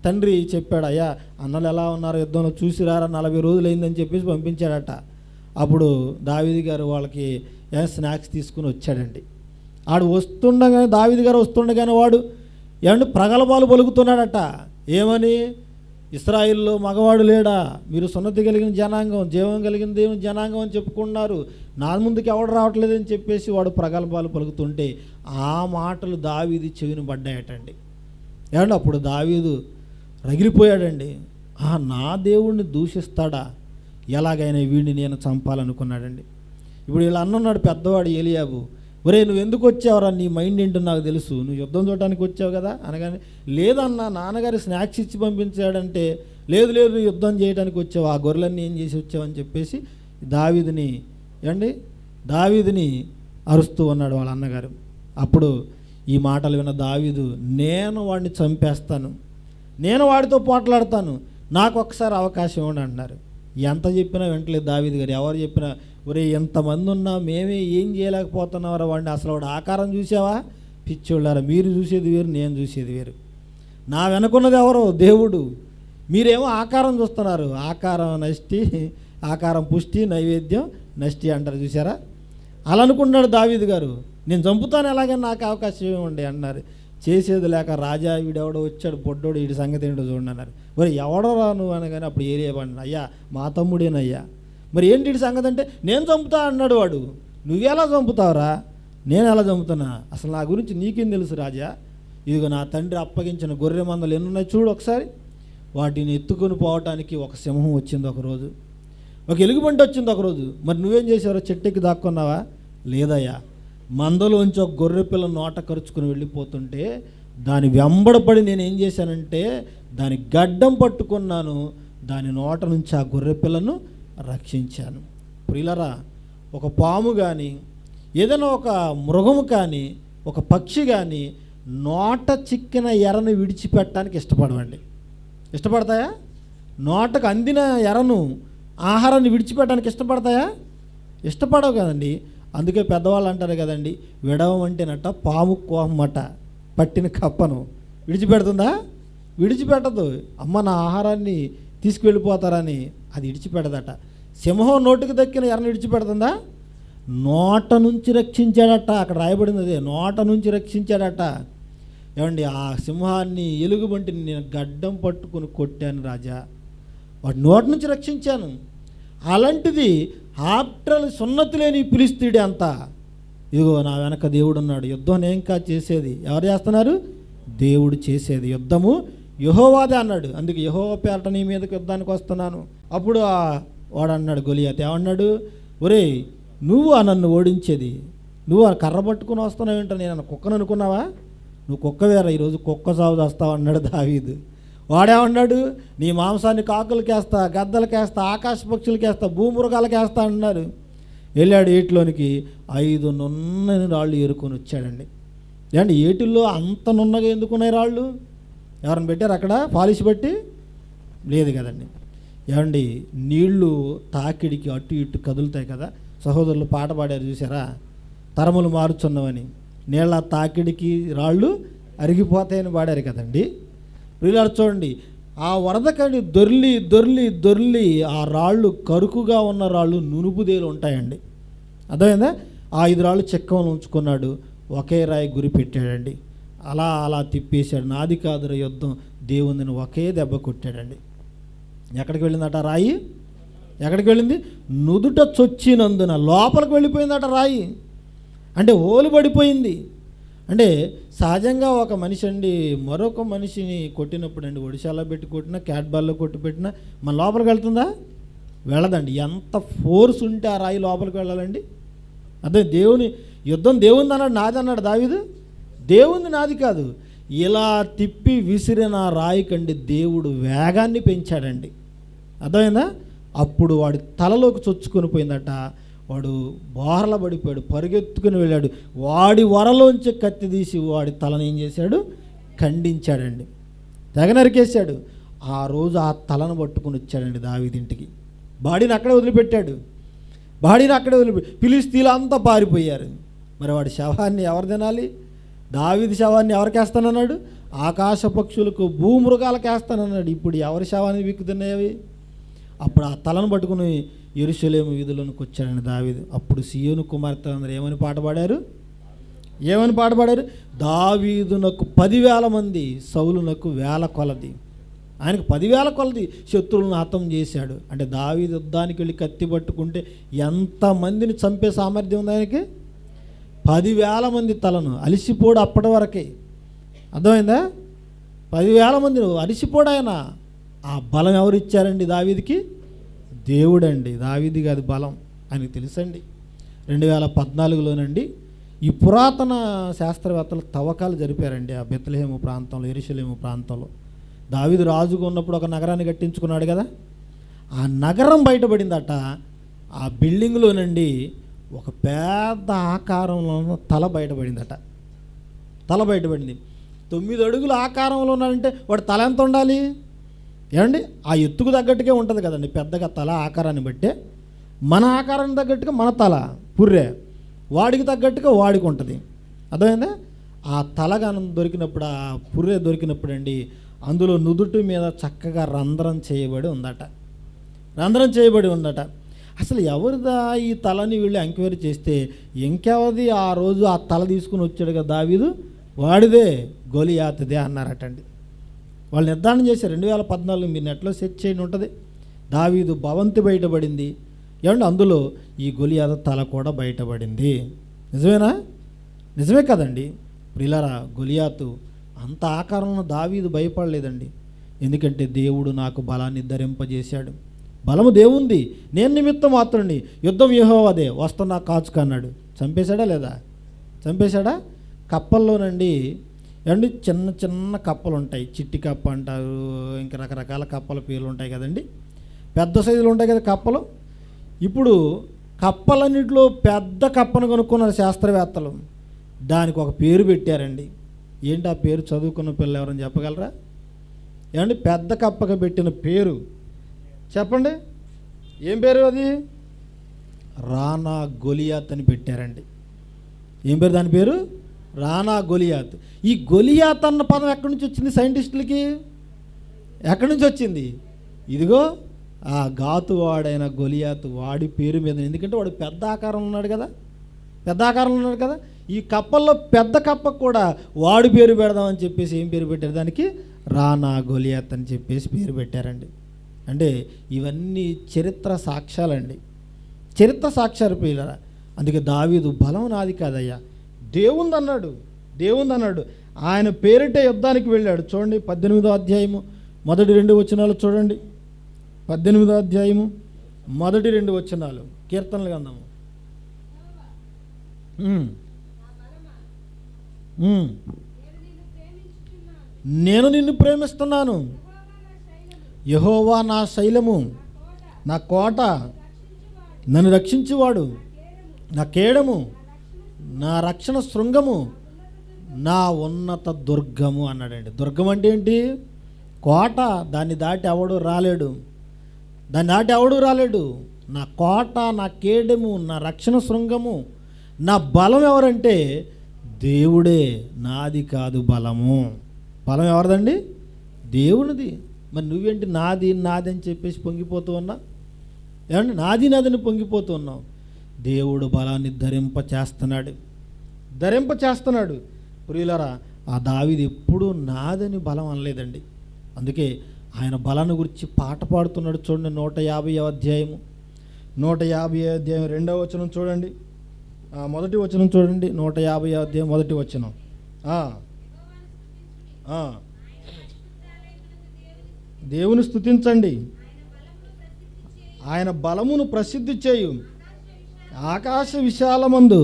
[SPEAKER 2] తండ్రి చెప్పాడు, అయ్యా అన్నలు ఎలా ఉన్నారో యుద్ధంలో చూసి రారా, 40 రోజులు అయిందని చెప్పేసి పంపించాడట. అప్పుడు దావీదు గారు వాళ్ళకి స్నాక్స్ తీసుకుని వచ్చాడండి. దావీదు గారు వస్తుండగానే వాడు ఏమంటే ప్రగల్భాలు పలుకుతున్నాడట. ఏమని? ఇశ్రాయేల్లో మగవాడు లేడా? మీరు సున్నతి కలిగిన జనాంగం, జీవం కలిగిన దేవుని జనాంగం అని చెప్పుకున్నారు, నా ముందుకు ఎవడు రావట్లేదని చెప్పేసి వాడు ప్రగల్భాలు పలుకుతుంటే ఆ మాటలు దావీదు చెవిని పడ్డాయటండి. ఏమంటే అప్పుడు దావీదు రగిలిపోయాడండి. నా దేవుణ్ణి దూషిస్తాడా? ఎలాగైనా వీడిని నేను చంపాలనుకున్నాడండి. ఇప్పుడు వీళ్ళు అన్నున్నాడు పెద్దవాడు ఏలియాబు, ఒరే నువ్వు ఎందుకు వచ్చావురా, నీ మైండ్ ఏంటో నాకు తెలుసు, నువ్వు యుద్ధం చూడటానికి వచ్చావు కదా అనగానే, లేదన్నా నాన్నగారి స్నాక్స్ ఇచ్చి పంపించాడంటే, లేదు నువ్వు యుద్ధం చేయడానికి వచ్చావు, ఆ గొర్రెలన్నీ ఏం చేసి వచ్చావని చెప్పేసి దావీదుని అరుస్తూ ఉన్నాడు వాళ్ళ అన్నగారు. అప్పుడు ఈ మాటలు విన్న దావీదు, నేను వాడిని చంపేస్తాను, నేను వాడితో పోట్లాడతాను, నాకు ఒకసారి అవకాశం ఇవ్వండి అన్నారు. ఎంత చెప్పినా వెంటలేదు దావీదు గారు. ఎవరు చెప్పినా, ఒరే ఎంతమంది ఉన్నా మేమే ఏం చేయలేకపోతున్నారా వాడిని, అసలు వాడు ఆకారం చూసావా? పిచ్చోళ్ళారా, మీరు చూసేది వేరు, నేను చూసేది వేరు. నా వెనుకున్నది ఎవరో? దేవుడు. మీరేమో ఆకారం చూస్తున్నారు. ఆకారం నష్టి, ఆకారం పుష్టి, నైవేద్యం నష్టి అంటారు చూసారా? అలా అనుకున్నాడు దావీదు గారు. నేను చంపుతాను, ఎలాగని నాకు అవకాశం ఇవ్వండి అన్నారు. చేసేది లేక, రాజా వీడెవడో వచ్చాడు బొడ్డోడు, వీడి సంగతి ఏంటో చూడండి అన్నారు. మరి ఎవడో రా నువ్వు అనగానే అప్పుడు ఏరియా పడిన, అయ్యా మా తమ్ముడేనయ్యా. మరి ఏంటి వీడి సంగతి అంటే, నేను చంపుతా అన్నాడు వాడు. నువ్వెలా చంపుతావురా? నేను ఎలా చంపుతున్నా? అసలు నా గురించి నీకేం తెలుసు రాజా? ఇదిగో నా తండ్రి అప్పగించిన గొర్రె మందలు ఎన్నున్నాయి చూడు ఒకసారి. వాటిని ఎత్తుకొని పోవటానికి ఒక సింహం వచ్చింది ఒకరోజు, ఒక ఎలుగుబంటి వచ్చింది ఒకరోజు. మరి నువ్వేం చేసావో? చెట్టెక్కి దాక్కున్నావా? లేదయ్యా, మందలోంచి ఒక గొర్రె పిల్ల నోట కరుచుకుని వెళ్ళిపోతుంటే దాని వెంబడపడి నేనేం చేశానంటే దాని గడ్డం పట్టుకున్నాను, దాని నోట నుంచి ఆ గొర్రె పిల్లను రక్షించాను. ప్రియులరా, ఒక పాము కానీ ఏదైనా ఒక మృగము కానీ ఒక పక్షి కానీ నోట చిక్కిన ఎరను విడిచిపెట్టడానికి ఇష్టపడవండి. ఇష్టపడతాయా? నోటకు అందిన ఎరను, ఆహారాన్ని విడిచిపెట్టడానికి ఇష్టపడతాయా? ఇష్టపడవు కదండి. అందుకే పెద్దవాళ్ళు అంటారు కదండి, విడవమంటేనట పాము కోహమట, పట్టిన కప్పను విడిచిపెడుతుందా? విడిచిపెట్టదు. అమ్మ నా ఆహారాన్ని తీసుకువెళ్ళిపోతారని అది విడిచిపెడదట. సింహం నోటికి దక్కిన ఎరను విడిచిపెడుతుందా? నోట నుంచి రక్షించాడట. అక్కడ రాయబడింది అదే, నోట నుంచి రక్షించాడట. ఏమండి ఆ సింహాన్ని ఎలుగుబంటిని నేను గడ్డం పట్టుకుని కొట్టాను రాజా, వాడి నోటి నుంచి రక్షించాను. అలాంటిది ఆఫ్టర్ సున్నతి లేని ఫిలిష్తీయుడే అంతా, ఇదిగో నా వెనక దేవుడు ఉన్నాడు, యుద్ధం నేను ఇంకా చేసేది ఎవరు చేస్తున్నారు? దేవుడు చేసేది, యుద్ధము యెహోవాదే అన్నాడు. అందుకే యెహోవా పేరట నీ మీదకి యుద్ధానికి వస్తున్నాను. అప్పుడు వాడు అన్నాడు, గొలియాతు ఏమన్నాడు? ఒరేయ్, నువ్వు నన్ను ఓడించేది, నువ్వు ఆ కర్ర పట్టుకుని వస్తున్నావు ఏంటో, నేను కుక్కను అనుకున్నావా? నువ్వు కుక్క వేరా, ఈరోజు కుక్క సాగు చేస్తావు అన్నాడు దావీదు. వాడేమన్నాడు? నీ మాంసాన్ని కాకులకేస్తా, గద్దలకేస్తా, ఆకాశ పక్షులకేస్తా, భూమృగాలకేస్తా అన్నారు. వెళ్ళాడు ఏటిలోనికి, 5 నున్నని రాళ్ళు ఏరుకొని వచ్చాడండి. ఏమండి ఏటిల్లో అంత నున్నగా ఎందుకున్నాయి రాళ్ళు? ఎవరిని పెట్టారు అక్కడ పాలిష్ బట్టి? లేదు కదండి. ఏమండి నీళ్లు తాకిడికి అటు ఇటు కదులుతాయి కదా, సహోదరులు పాట పాడారు చూసారా, తరములు మారుచున్నవని, నీళ్ళ తాకిడికి రాళ్ళు అరిగిపోతాయని పాడారు కదండి. వీళ్ళు చూడండి, ఆ వరదకని దొర్లి దొర్లి దొర్లి ఆ రాళ్ళు కరుకుగా ఉన్న రాళ్ళు నునుపుదేలు ఉంటాయండి. అర్థమైందా? ఆ 5 రాళ్ళు చెక్కమని ఉంచుకున్నాడు, ఒకే రాయి గురి పెట్టాడండి. అలా అలా తిప్పేశాడు. నాది కాదుర యుద్ధం, దేవుని ఒకే దెబ్బ కొట్టాడండి. ఎక్కడికి వెళ్ళిందట రాయి? ఎక్కడికి వెళ్ళింది? నుదుట చొచ్చినందున లోపలికి వెళ్ళిపోయిందట రాయి. అంటే ఓలు పడిపోయింది. అంటే సహజంగా ఒక మనిషి అండి మరొక మనిషిని కొట్టినప్పుడు అండి, ఒడిశాలో పెట్టి కొట్టినా, క్యాట్ బాల్లో కొట్టి పెట్టినా మన లోపలికి వెళ్తుందా? వెళ్ళదండి. ఎంత ఫోర్స్ ఉంటే ఆ రాయి లోపలికి వెళ్ళాలండి. అదే దేవుని యుద్ధం దేవుంది అన్నాడు, నాది అన్నాడు దావీదు. దేవుంది నాది కాదు. ఇలా తిప్పి విసిరిన రాయి కండి దేవుడు వేగాన్ని పెంచాడండి. అర్థమైందా? అప్పుడు వాడి తలలోకి చొచ్చుకొని పోయిందట. వాడు బోర్ల పడిపోయాడు, పరుగెత్తుకుని వెళ్ళాడు. వాడి వరలోంచి కత్తి తీసి వాడి తలను ఏం చేశాడు? ఖండించాడండి, తెగ నరికేశాడు. ఆ రోజు ఆ తలను పట్టుకుని వచ్చాడండి దావీదింటికి. బాడీని అక్కడే వదిలిపెట్టాడు. ఫిలిష్తీయులు అంతా పారిపోయారు. మరి వాడి శవాన్ని ఎవరు తినాలి? దావీదు శవాన్ని ఎవరికేస్తానన్నాడు? ఆకాశ పక్షులకు, భూమృగాలకు వేస్తానన్నాడు. ఇప్పుడు ఎవరి శవాన్ని విక్కుతున్నాయి? అప్పుడు ఆ తలను పట్టుకుని యెరూషలేము వీధుల్లోనికి వచ్చాడండి దావీదు. అప్పుడు సీయోను కుమార్తె అందరూ ఏమని పాట పాడారు? దావీదునకు 10,000 మంది, సౌలునకు 1000 కొలది. ఆయనకు 10,000 కొలది శత్రువులను హతం చేశాడు. అంటే దావీదు యుద్ధానికి వెళ్ళి కత్తి పట్టుకుంటే ఎంతమందిని చంపే సామర్థ్యం ఉంది ఆయనకి? 10,000 మంది తలను. అలిసిపోడు అప్పటి వరకే. అర్థమైందా? 10,000 మంది అలిసిపోడు ఆయన. ఆ బలం ఎవరు ఇచ్చారండి దావీదికి? దేవుడండి. దావీది కాదు బలం, ఆయనకు తెలుసండి. 2014లోనండి ఈ పురాతన శాస్త్రవేత్తలు తవ్వకాలు జరిపారండి ఆ బెత్లెహేము ప్రాంతంలో, యెరూషలేము ప్రాంతంలో. దావీదు రాజుగా ఉన్నప్పుడు ఒక నగరాన్ని కట్టించుకున్నాడు కదా, ఆ నగరం బయటపడిందట. ఆ బిల్డింగ్లోనండి ఒక పెద్ద ఆకారంలో తల బయటపడిందట. తల బయటపడింది. 9 అడుగుల ఆకారంలో ఉన్నాడంటే వాడు తల ఎంత ఉండాలి? ఏమండి ఆ ఎత్తుకు తగ్గట్టుగా ఉంటుంది కదండి పెద్దగా తల ఆకారాన్ని బట్టే. మన ఆకారాన్ని తగ్గట్టుగా మన తల పుర్రె, వాడికి తగ్గట్టుగా వాడికి ఉంటుంది. అర్థమైందా? ఆ తలగానం దొరికినప్పుడు, ఆ పుర్రె దొరికినప్పుడు అండి అందులో నుదుటి మీద చక్కగా రంధ్రం చేయబడి ఉందట. అసలు ఎవరిదా ఈ తలని వీళ్ళు ఎంక్వైరీ చేస్తే ఇంకెవరిది? ఆ రోజు ఆ తల తీసుకుని వచ్చాడు కదా దావీదు, వాడిదే, గొలియాతుదే అన్నారటండి. వాళ్ళు నిర్ధారణ చేశారు. 2014 మీరు నెట్లో సెర్చ్ చేయండి, ఉంటుంది. దావీదు భవంతి బయటపడింది. ఏమంటే అందులో ఈ గొలియాతు తల కూడా బయటపడింది. నిజమేనా? నిజమే కదండి. ప్రియులారా, గొలియాతు అంత ఆకారంలో దావీదు భయపడలేదండి. ఎందుకంటే దేవుడు నాకు బలాన్ని ధరింపజేశాడు. బలము దేవుంది, నేను నిమిత్తం మాత్రుడిని, యుద్ధం యెహోవాదే, వస్తున్నా కాచుక అన్నాడు. చంపేశాడా లేదా? చంపేశాడా? కప్పల్లోనండి ఏమండి చిన్న చిన్న కప్పలు ఉంటాయి, చిట్టి కప్ప అంటారు, ఇంకా రకరకాల కప్పల పేర్లు ఉంటాయి కదండి. పెద్ద సైజులు ఉంటాయి కదా కప్పలు. ఇప్పుడు కప్పలన్నింటిలో పెద్ద కప్పను కొనుక్కున్నారు శాస్త్రవేత్తలు. దానికి ఒక పేరు పెట్టారండి. ఏంటి ఆ పేరు? చదువుకున్న పిల్లలు ఎవరైనా చెప్పగలరా? ఏమండి పెద్ద కప్పగా పెట్టిన పేరు చెప్పండి. ఏం పేరు అది? రానా గొలియాత్ అని పెట్టారండి. ఏం పేరు దాని పేరు? రానా గొలియాత్. ఈ గొలియాత్ అన్న పదం ఎక్కడి నుంచి వచ్చింది సైంటిస్టులకి? ఎక్కడి నుంచి వచ్చింది? ఇదిగో ఆ గాతు వాడైన గొలియాత్ వాడి పేరు మీద. ఎందుకంటే వాడు పెద్ద ఆకారంలో ఉన్నాడు కదా. ఈ కప్పల్లో పెద్ద కప్పకు కూడా వాడి పేరు పెడదామని చెప్పేసి ఏం పేరు పెట్టారు దానికి? రానా గొలియాత్ అని చెప్పేసి పేరు పెట్టారండి. అంటే ఇవన్నీ చరిత్ర సాక్ష్యాలండి, చరిత్ర సాక్ష్యాలు పిల్లరా. అందుకే దావీదు బలం నాది కాదయ్యా, దేవుంది అన్నాడు. ఆయన పేరిటే యుద్ధానికి వెళ్ళాడు. చూడండి 18వ అధ్యాయము మొదటి 2 వచనాలు చూడండి. 18వ అధ్యాయము మొదటి 2 వచనాలు, కీర్తనలు గ్రంథము. నేను నిన్ను ప్రేమిస్తున్నాను, యెహోవా నా శైలము, నా కోట, నన్ను రక్షించువాడు, నా కేడము, నా రక్షణ శృంగము, నా ఉన్నత దుర్గము అన్నాడండి. దుర్గం అంటే ఏంటి? కోట. దాన్ని దాటి ఎవడు రాలేడు. నా కోట, నా కేడము, నా రక్షణ శృంగము, నా బలం ఎవరంటే దేవుడే, నాది కాదు బలము. బలం ఎవరిదండి? దేవునిది. మరి నువ్వేంటి నాది అని చెప్పేసి పొంగిపోతూ ఉన్నా? ఏమండి నాదని పొంగిపోతూ ఉన్నావు? దేవుడు బలాన్ని ధరింప చేస్తున్నాడు. ప్రియులారా, ఆ దావీదు ఎప్పుడూ నాదని బలం అనలేదండి. అందుకే ఆయన బలాన్ని గురించి పాట పాడుతున్నాడు. చూడండి 150వ అధ్యాయము 2వ వచనం చూడండి, మొదటి వచనం చూడండి. 150వ అధ్యాయం మొదటి వచనం. దేవుని స్తుతించండి, ఆయన బలమును ప్రసిద్ధి చేయు, ఆకాశ విశాలమందు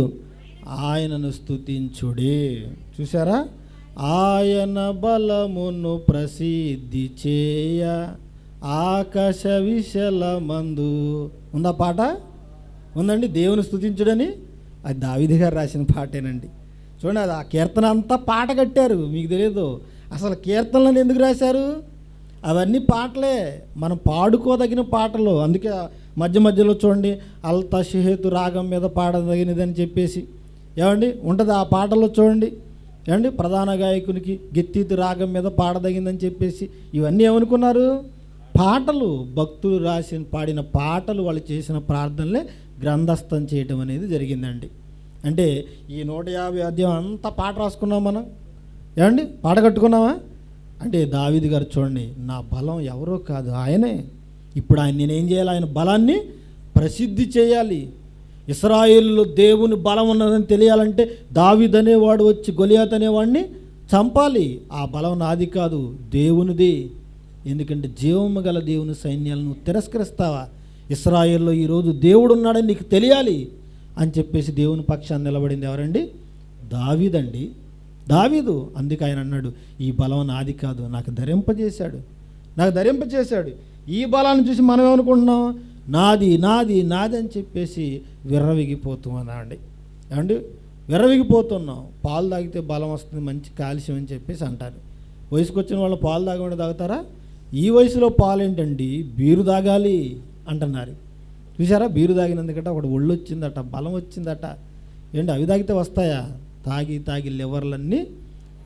[SPEAKER 2] ఆయనను స్తుతించుడి. చూసారా? ఆయన బలమును ప్రసిద్ధి చేయ ఆకాశ విశాలమందు. ఉందా పాట? ఉందండి. దేవుని స్తుతించుడని అది దావీదు గారు రాసిన పాటేనండి. చూడండి, అది ఆ కీర్తన అంతా పాట కట్టారు. మీకు తెలియదు అసలు కీర్తనలను ఎందుకు రాశారు? అవన్నీ పాటలే, మనం పాడుకోదగిన పాటలు. అందుకే మధ్య మధ్యలో చూడండి, అల్తా షిహేతు రాగం మీద పాడదగినదని చెప్పేసి ఏమండి ఉంటుంది ఆ పాటలో. చూడండి ఏమండి, ప్రధాన గాయకునికి గిత్తీతు రాగం మీద పాడదగిందని చెప్పేసి ఇవన్నీ ఏమనుకున్నారు? పాటలు. భక్తులు పాడిన పాటలు, వాళ్ళు చేసిన ప్రార్థనలే గ్రంథస్థం చేయటం అనేది జరిగిందండి. అంటే ఈ 150 అధ్యాయం అంతా పాట రాసుకున్నాం మనం. ఏమండి పాట కట్టుకున్నామా? అంటే దావీదు గారు చూడండి, నా బలం ఎవరో కాదు, ఆయనే. ఇప్పుడు నేనేం చేయాలి? ఆయన బలాన్ని ప్రసిద్ధి చేయాలి. ఇశ్రాయేలులో దేవుని బలం ఉన్నదని తెలియాలంటే దావీదు అనేవాడు వచ్చి గొలియాత్ అనేవాడిని చంపాలి. ఆ బలం నాది కాదు, దేవునిది. ఎందుకంటే జీవము గల దేవుని సైన్యాలను తిరస్కరిస్తావా? ఇశ్రాయేల్లో ఈరోజు దేవుడు ఉన్నాడని నీకు తెలియాలి అని చెప్పేసి దేవుని పక్షాన్ని నిలబడింది ఎవరండి? దావీదండి, దావీదు. అందుకే ఆయన అన్నాడు, ఈ బలం నాది కాదు, నాకు ధరింపజేశాడు. ఈ బలాన్ని చూసి మనం ఏమనుకుంటున్నాం? నాది అని చెప్పేసి విర్రవిగిపోతున్నామండి. ఏమండి విర్రవిగిపోతున్నాం. పాలు తాగితే బలం వస్తుంది, మంచి కాల్షియం అని చెప్పేసి అంటారు. వయసుకు వచ్చిన వాళ్ళు పాలు తాగకుండా తాగుతారా? ఈ వయసులో పాలు ఏంటండి, బీరు తాగాలి అంటున్నారు. చూసారా? బీరు తాగినందుకట ఒకటి ఒళ్ళు వచ్చిందట, బలం వచ్చిందట. ఏంటి అవి తాగితే వస్తాయా? తాగి లివర్లన్నీ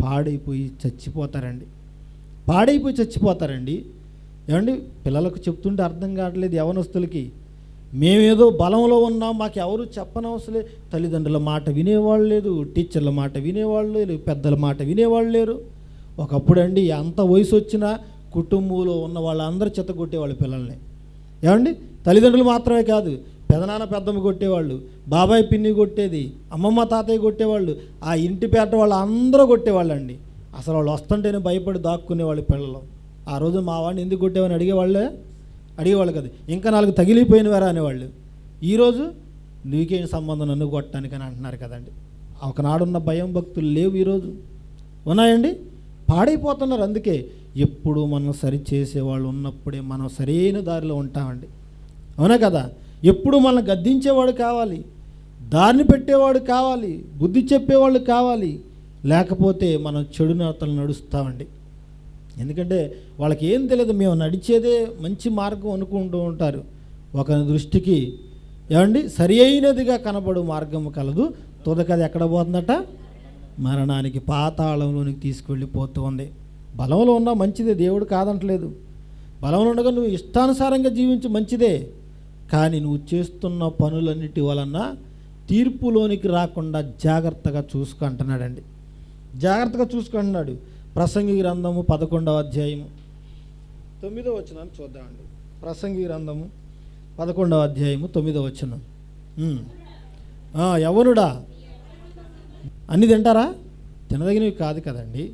[SPEAKER 2] పాడైపోయి చచ్చిపోతారండి. ఏమండి పిల్లలకు చెప్తుంటే అర్థం కావట్లేదు యవనస్తులకి. మేమేదో బలంలో ఉన్నాం, మాకు ఎవరు చెప్పనవసరం. తల్లిదండ్రుల మాట వినేవాళ్ళు లేదు, టీచర్ల మాట వినేవాళ్ళు లేదు, పెద్దల మాట వినేవాళ్ళు లేరు. ఒకప్పుడు అండి అంత వయసు వచ్చినా కుటుంబంలో ఉన్న వాళ్ళందరూ చెత్తగొట్టేవాళ్ళు పిల్లల్ని. ఏమండి తల్లిదండ్రులు మాత్రమే కాదు, పెదనాన్న పెద్దమ్మ కొట్టేవాళ్ళు, బాబాయ్ పిన్ని కొట్టేది, అమ్మమ్మ తాతయ్య కొట్టేవాళ్ళు, ఆ ఇంటి పేట వాళ్ళు అందరూ కొట్టేవాళ్ళు అండి. అసలు వాళ్ళు వస్తుంటేనే భయపడి దాక్కునేవాళ్ళు పిల్లలు. ఆ రోజు మా వాడిని ఎందుకు కొట్టేవని అడిగేవాళ్ళు కదా. ఇంకా 4 తగిలిపోయినవారా అనేవాళ్ళు. ఈరోజు నీకేం సంబంధం నన్ను కొట్టడానికి అని అంటున్నారు కదండి. ఒకనాడున్న భయం భక్తులు లేవు, ఈరోజు ఉన్నాయండి, పాడైపోతున్నారు. అందుకే ఎప్పుడు మనం సరి చేసేవాళ్ళు ఉన్నప్పుడే మనం సరైన దారిలో ఉంటామండి. అవునా కదా? ఎప్పుడు మనం గద్దించేవాడు కావాలి, దారిని పెట్టేవాడు కావాలి, బుద్ధి చెప్పేవాళ్ళు కావాలి. లేకపోతే మనం చెడు నడతలు నడుస్తామండి. ఎందుకంటే వాళ్ళకి ఏం తెలియదు, మేము నడిచేదే మంచి మార్గం అనుకుంటూ ఉంటారు. ఒక దృష్టికి ఏమండి సరి అయినదిగా కనబడు మార్గము కలదు, తుదకది ఎక్కడ పోతుందట? మరణానికి, పాతాళంలోనికి తీసుకువెళ్ళిపోతూ ఉంది. బలంలో ఉన్నా మంచిదే, దేవుడు కాదంటలేదు. బలంలో ఉండగా నువ్వు ఇష్టానుసారంగా జీవించు, మంచిదే. కానీ నువ్వు చేస్తున్న పనులన్నిటి వలన తీర్పులోనికి రాకుండా జాగ్రత్తగా చూసుకుంటున్నాడండి. జాగ్రత్తగా చూసుకుంటున్నాడు. ప్రసంగి గ్రంథము 11వ అధ్యాయము 9వ వచనాన్ని చూద్దామండి. ప్రసంగి గ్రంథము 11వ అధ్యాయము 9వ వచనం. యవ్వనుడా, అన్నీ తింటారా? తినదగినవి కాదు కదండి.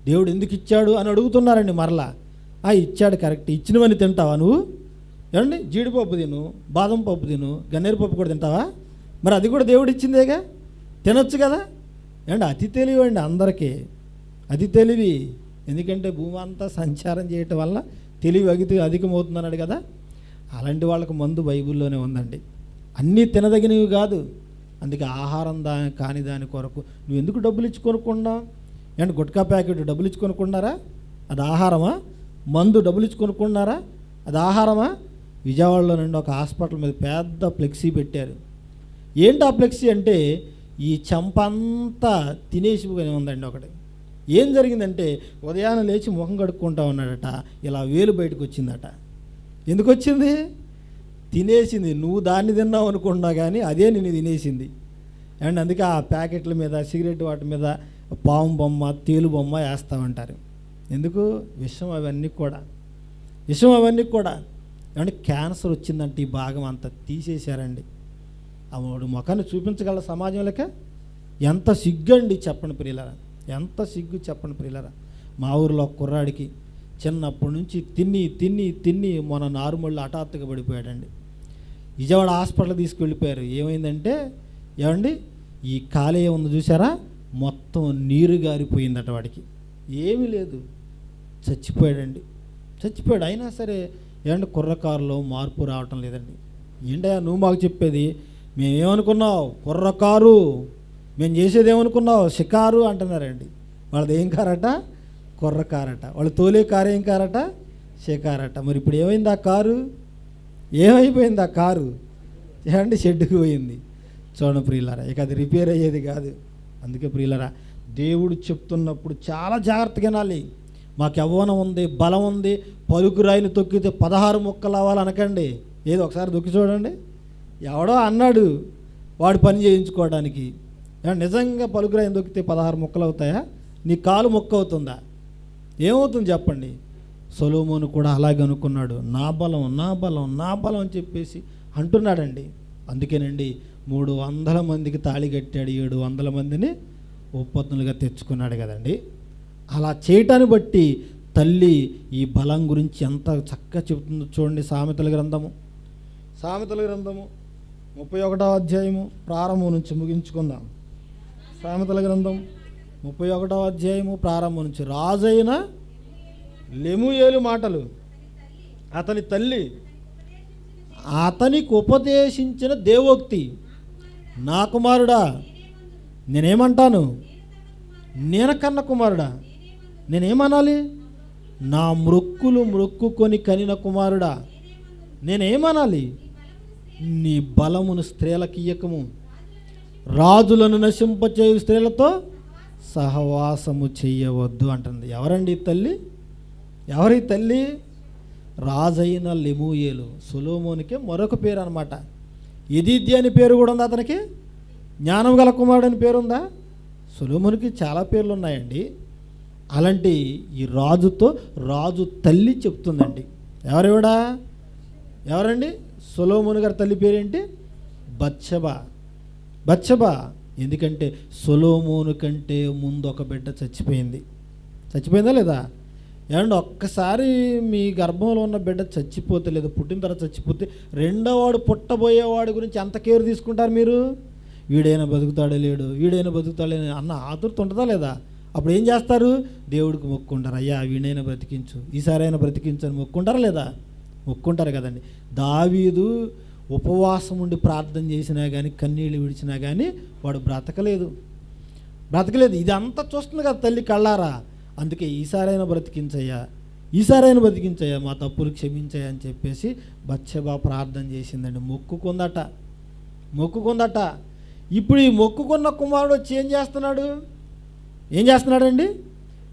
[SPEAKER 2] దేవుడు ఎందుకు ఇచ్చాడు అని అడుగుతున్నారండి మరలా. ఇచ్చాడు కరెక్ట్. ఇచ్చినవన్నీ తింటావా నువ్వు? ఏమండి, జీడిపప్పు తిను, బాదం పప్పు తిను, గన్నేరు పప్పు కూడా తింటావా? మరి అది కూడా దేవుడు ఇచ్చిందేగా, తినొచ్చు కదా. ఏమండి, అతి తెలివి అండి అందరికీ, అతి తెలివి. ఎందుకంటే భూమి అంతా సంచారం చేయటం వల్ల తెలివి అధికమవుతుందన్నాడు కదా. అలాంటి వాళ్ళకు మందు బైబిల్లోనే ఉందండి. అన్నీ తినదగినవి కాదు. అందుకే ఆహారం కాని దాని కొరకు నువ్వు ఎందుకు డబ్బులు ఇచ్చి కొనుక్కున్నావు? ఏంటి, గుట్కా ప్యాకెట్ డబ్బులు ఇచ్చి కొనుక్కున్నారా? అది ఆహారమా? మందు డబ్బులు ఇచ్చి కొనుక్కున్నారా? అది ఆహారమా? విజయవాడలో నుండి ఒక హాస్పిటల్ మీద పెద్ద ఫ్లెక్సీ పెట్టారు. ఏంటి ఆ ఫ్లెక్సీ అంటే, ఈ చంపంతా తినేసి ఉందండి ఒకటి. ఏం జరిగిందంటే, ఉదయాన్నే లేచి ముఖం కడుక్కుంటా ఉన్నాడట, ఇలా వేలు బయటకు వచ్చిందట. ఎందుకు వచ్చింది? తినేసింది. నువ్వు దాన్ని తిన్నావు అనుకున్నా కానీ అదే నిన్ను తినేసింది. అండ్ అందుకే ఆ ప్యాకెట్ల మీద, సిగరెట్ వాటి మీద పాము బొమ్మ, తేలు బొమ్మ వేస్తామంటారు. ఎందుకు? విషం అవన్నీ కూడా, విషం అవన్నీ కూడా. ఏమంటే క్యాన్సర్ వచ్చిందంటే ఈ భాగం అంతా తీసేశారండి. వాడు ముఖాన్ని చూపించగల సమాజంలోక ఎంత సిగ్గండి చెప్పండి ప్రియులరా, ఎంత సిగ్గు చెప్పండి ప్రియులరా. మా ఊరిలో ఒక కుర్రాడికి చిన్నప్పటి నుంచి తిన్ని మొన్న నారుమళ్ళు హఠాత్తుగా పడిపోయాడండి. విజయవాడ హాస్పిటల్ తీసుకెళ్ళిపోయారు. ఏమైందంటే, ఏమండి, ఈ కాలేయం ఉంది చూసారా, మొత్తం నీరు గారిపోయిందట వాడికి. ఏమీ లేదు, చచ్చిపోయాడండి. చచ్చిపోయాడు. అయినా సరే ఏమంటే కుర్రకారులో మార్పు రావటం లేదండి. ఏంటయ్యా నువ్వు మాకు చెప్పేది? మేమేమనుకున్నావు? కుర్రకారు. మేము చేసేది ఏమనుకున్నావు? షికారు అంటున్నారండి. వాళ్ళది ఏం కారట? కుర్రకారట. వాళ్ళు తోలే కారు ఏం కారట? షికారట. మరి ఇప్పుడు ఏమైంది ఆ కారు? ఏమైపోయింది ఆ కారు? ఏమంటే షెడ్డుకు పోయింది. చూడండి ప్రియులారా, ఇక అది రిపేర్ అయ్యేది కాదు. అందుకే ప్రియులారా, దేవుడు చెప్తున్నప్పుడు చాలా జాగ్రత్తగా వినాలి. మాకు యవ్వనం ఉంది, బలం ఉంది, పలుకురాయిని తొక్కితే 16 ముక్కలు అవ్వాలనకండి. ఏదో ఒకసారి దొక్కి చూడండి. ఎవడో అన్నాడు వాడు పని చేయించుకోవడానికి. నిజంగా పలుకురాయిని తొక్కితే 16 ముక్కలు అవుతాయా? నీ కాలు మొక్క అవుతుందా? ఏమవుతుంది చెప్పండి? సొలొమోను కూడా అలాగే అనుకున్నాడు. నా బలం అని చెప్పేసి అంటున్నాడండి. అందుకేనండి 300 మందికి తాళి కట్టాడు, 700 మందిని ఉపపత్నులుగా తెచ్చుకున్నాడు కదండి. అలా చేయటాన్ని బట్టి తల్లి ఈ బలం గురించి ఎంత చక్కగా చెబుతుందో చూడండి. సామెతల గ్రంథము 31వ అధ్యాయము ప్రారంభం నుంచి ముగించుకుందాం. సామెతల గ్రంథం 31వ అధ్యాయము ప్రారంభం నుంచి. రాజైన లెమూయేలు మాటలు. అతని తల్లి అతనికి ఉపదేశించిన దేవోక్తి. నా కుమారుడా నేనేమంటాను? నేను కన్న కుమారుడా నేనేమనాలి? నా మ్రొక్కుకొని కనిన కుమారుడా నేనేమనాలి? నీ బలమును స్త్రీలకు ఇయ్యకము, రాజులను నశింపచేయు స్త్రీలతో సహవాసము చెయ్యవద్దు అంటుంది. ఎవరండి తల్లి? ఎవరి తల్లి? రాజైన లెమూయేలు. సొలొమోనుకే మరొక పేరు అనమాట. ఎదీద్య అని పేరు కూడా ఉంది అతనికి. జ్ఞానం గల కుమారుడు అని పేరుందా? సొలొమోనుకి చాలా పేర్లు ఉన్నాయండి. అలాంటి ఈ రాజు తల్లి చెప్తుందండి. ఎవరండి? సొలొమోను గారి తల్లి పేరేంటి? బత్షెబ. ఎందుకంటే సొలొమోను కంటే ముందు ఒక బిడ్డ చచ్చిపోయిందా లేదా? ఏమంటే ఒక్కసారి మీ గర్భంలో ఉన్న బిడ్డ చచ్చిపోతే, లేదా పుట్టిన తర్వాత చచ్చిపోతే, రెండోవాడు పుట్టబోయేవాడి గురించి ఎంత కేర్ తీసుకుంటారు మీరు? వీడైనా బతుకుతాడో లేడు అన్న ఆతురత ఉంటుందా లేదా? అప్పుడు ఏం చేస్తారు? దేవుడికి మొక్కుంటారు. అయ్యా వీడైనా బ్రతికించు, ఈసారైనా బ్రతికించు అని మొక్కుంటారా లేదా? మొక్కుంటారు కదండి. దావీదు ఉపవాసం ఉండి ప్రార్థన చేసినా కానీ, కన్నీళ్ళు విడిచినా కానీ వాడు బ్రతకలేదు. ఇదంతా చూస్తుంది కదా తల్లి కళ్ళారా. అందుకే ఈసారైనా బ్రతికించయ్యా, మా తప్పులు క్షమించయ్యా అని చెప్పేసి బత్షెబ ప్రార్థన చేసిందండి. మొక్కుకుందట. ఇప్పుడు ఈ మొక్కుకున్న కుమారుడు వచ్చి ఏం చేస్తున్నాడండి?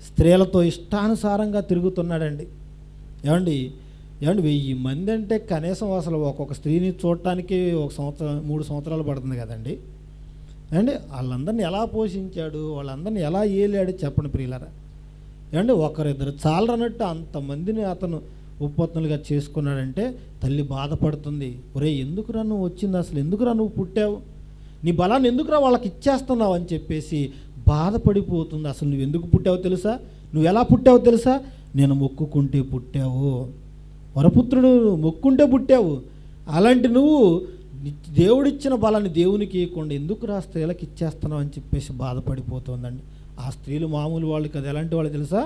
[SPEAKER 2] స్త్రీలతో ఇష్టానుసారంగా తిరుగుతున్నాడండి. ఏమండి 1000 మంది అంటే కనీసం అసలు ఒక్కొక్క స్త్రీని చూడటానికి 1 సంవత్సరం 3 సంవత్సరాలు పడుతుంది కదండి. ఏమండి వాళ్ళందరినీ ఎలా పోషించాడు, వాళ్ళందరినీ ఎలా ఏలాడు చెప్పండి ప్రియులారా. ఏమండి ఒకరిద్దరు చాలరన్నట్టు అంతమందిని అతను ఉపపత్నులుగా చేసుకున్నాడంటే తల్లి బాధపడుతుంది. ఒరే ఎందుకురా నువ్వు వచ్చింది, అసలు ఎందుకురా నువ్వు పుట్టావు, నీ బలాన్ని ఎందుకురా వాళ్ళకి ఇచ్చేస్తున్నావు అని చెప్పేసి బాధపడిపోతుంది. అసలు నువ్వు ఎందుకు పుట్టావో తెలుసా, నువ్వు ఎలా పుట్టావో తెలుసా, నేను మొక్కుకుంటే పుట్టావు, వరపుత్రుడు మొక్కుంటే పుట్టావు, అలాంటి నువ్వు దేవుడిచ్చిన బలాన్ని దేవునికి ఇవ్వకుండా ఎందుకురా స్త్రీలకు ఇచ్చేస్తున్నావు అని చెప్పేసి బాధపడిపోతుందండి. ఆ స్త్రీలు మామూలు వాళ్ళు కదా, ఎలాంటి వాళ్ళు తెలుసా,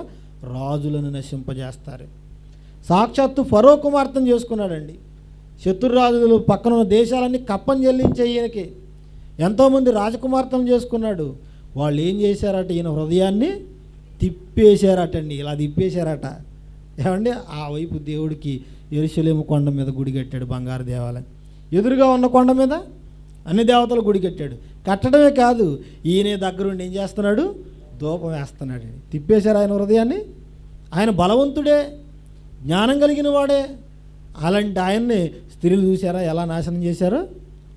[SPEAKER 2] రాజులను నశింపజేస్తారు. సాక్షాత్తు ఫరో కుమార్తెను చేసుకున్నాడండి. శత్రురాజులు పక్కన ఉన్న దేశాలన్నీ కప్పం చెల్లించే ఈయనకి ఎంతోమంది రాజకుమార్తెను చేసుకున్నాడు. వాళ్ళు ఏం చేశారట, ఈయన హృదయాన్ని తిప్పేశారటండి, ఇలా తిప్పేశారట. ఏమండి ఆ వైపు దేవుడికి యెరూషలేము కొండ మీద గుడి కట్టాడు, బంగారు దేవాలయం. ఎదురుగా ఉన్న కొండ మీద అన్ని దేవతలు గుడి కట్టాడు. కట్టడమే కాదు, ఈయనే దగ్గరుండి ఏం చేస్తున్నాడు, ధూపం వేస్తున్నాడు. తిప్పేశారు ఆయన హృదయాన్ని. ఆయన బలవంతుడే, జ్ఞానం కలిగిన వాడే. అలాంటి ఆయన్ని స్త్రీలు చూసారా ఎలా నాశనం చేశారో.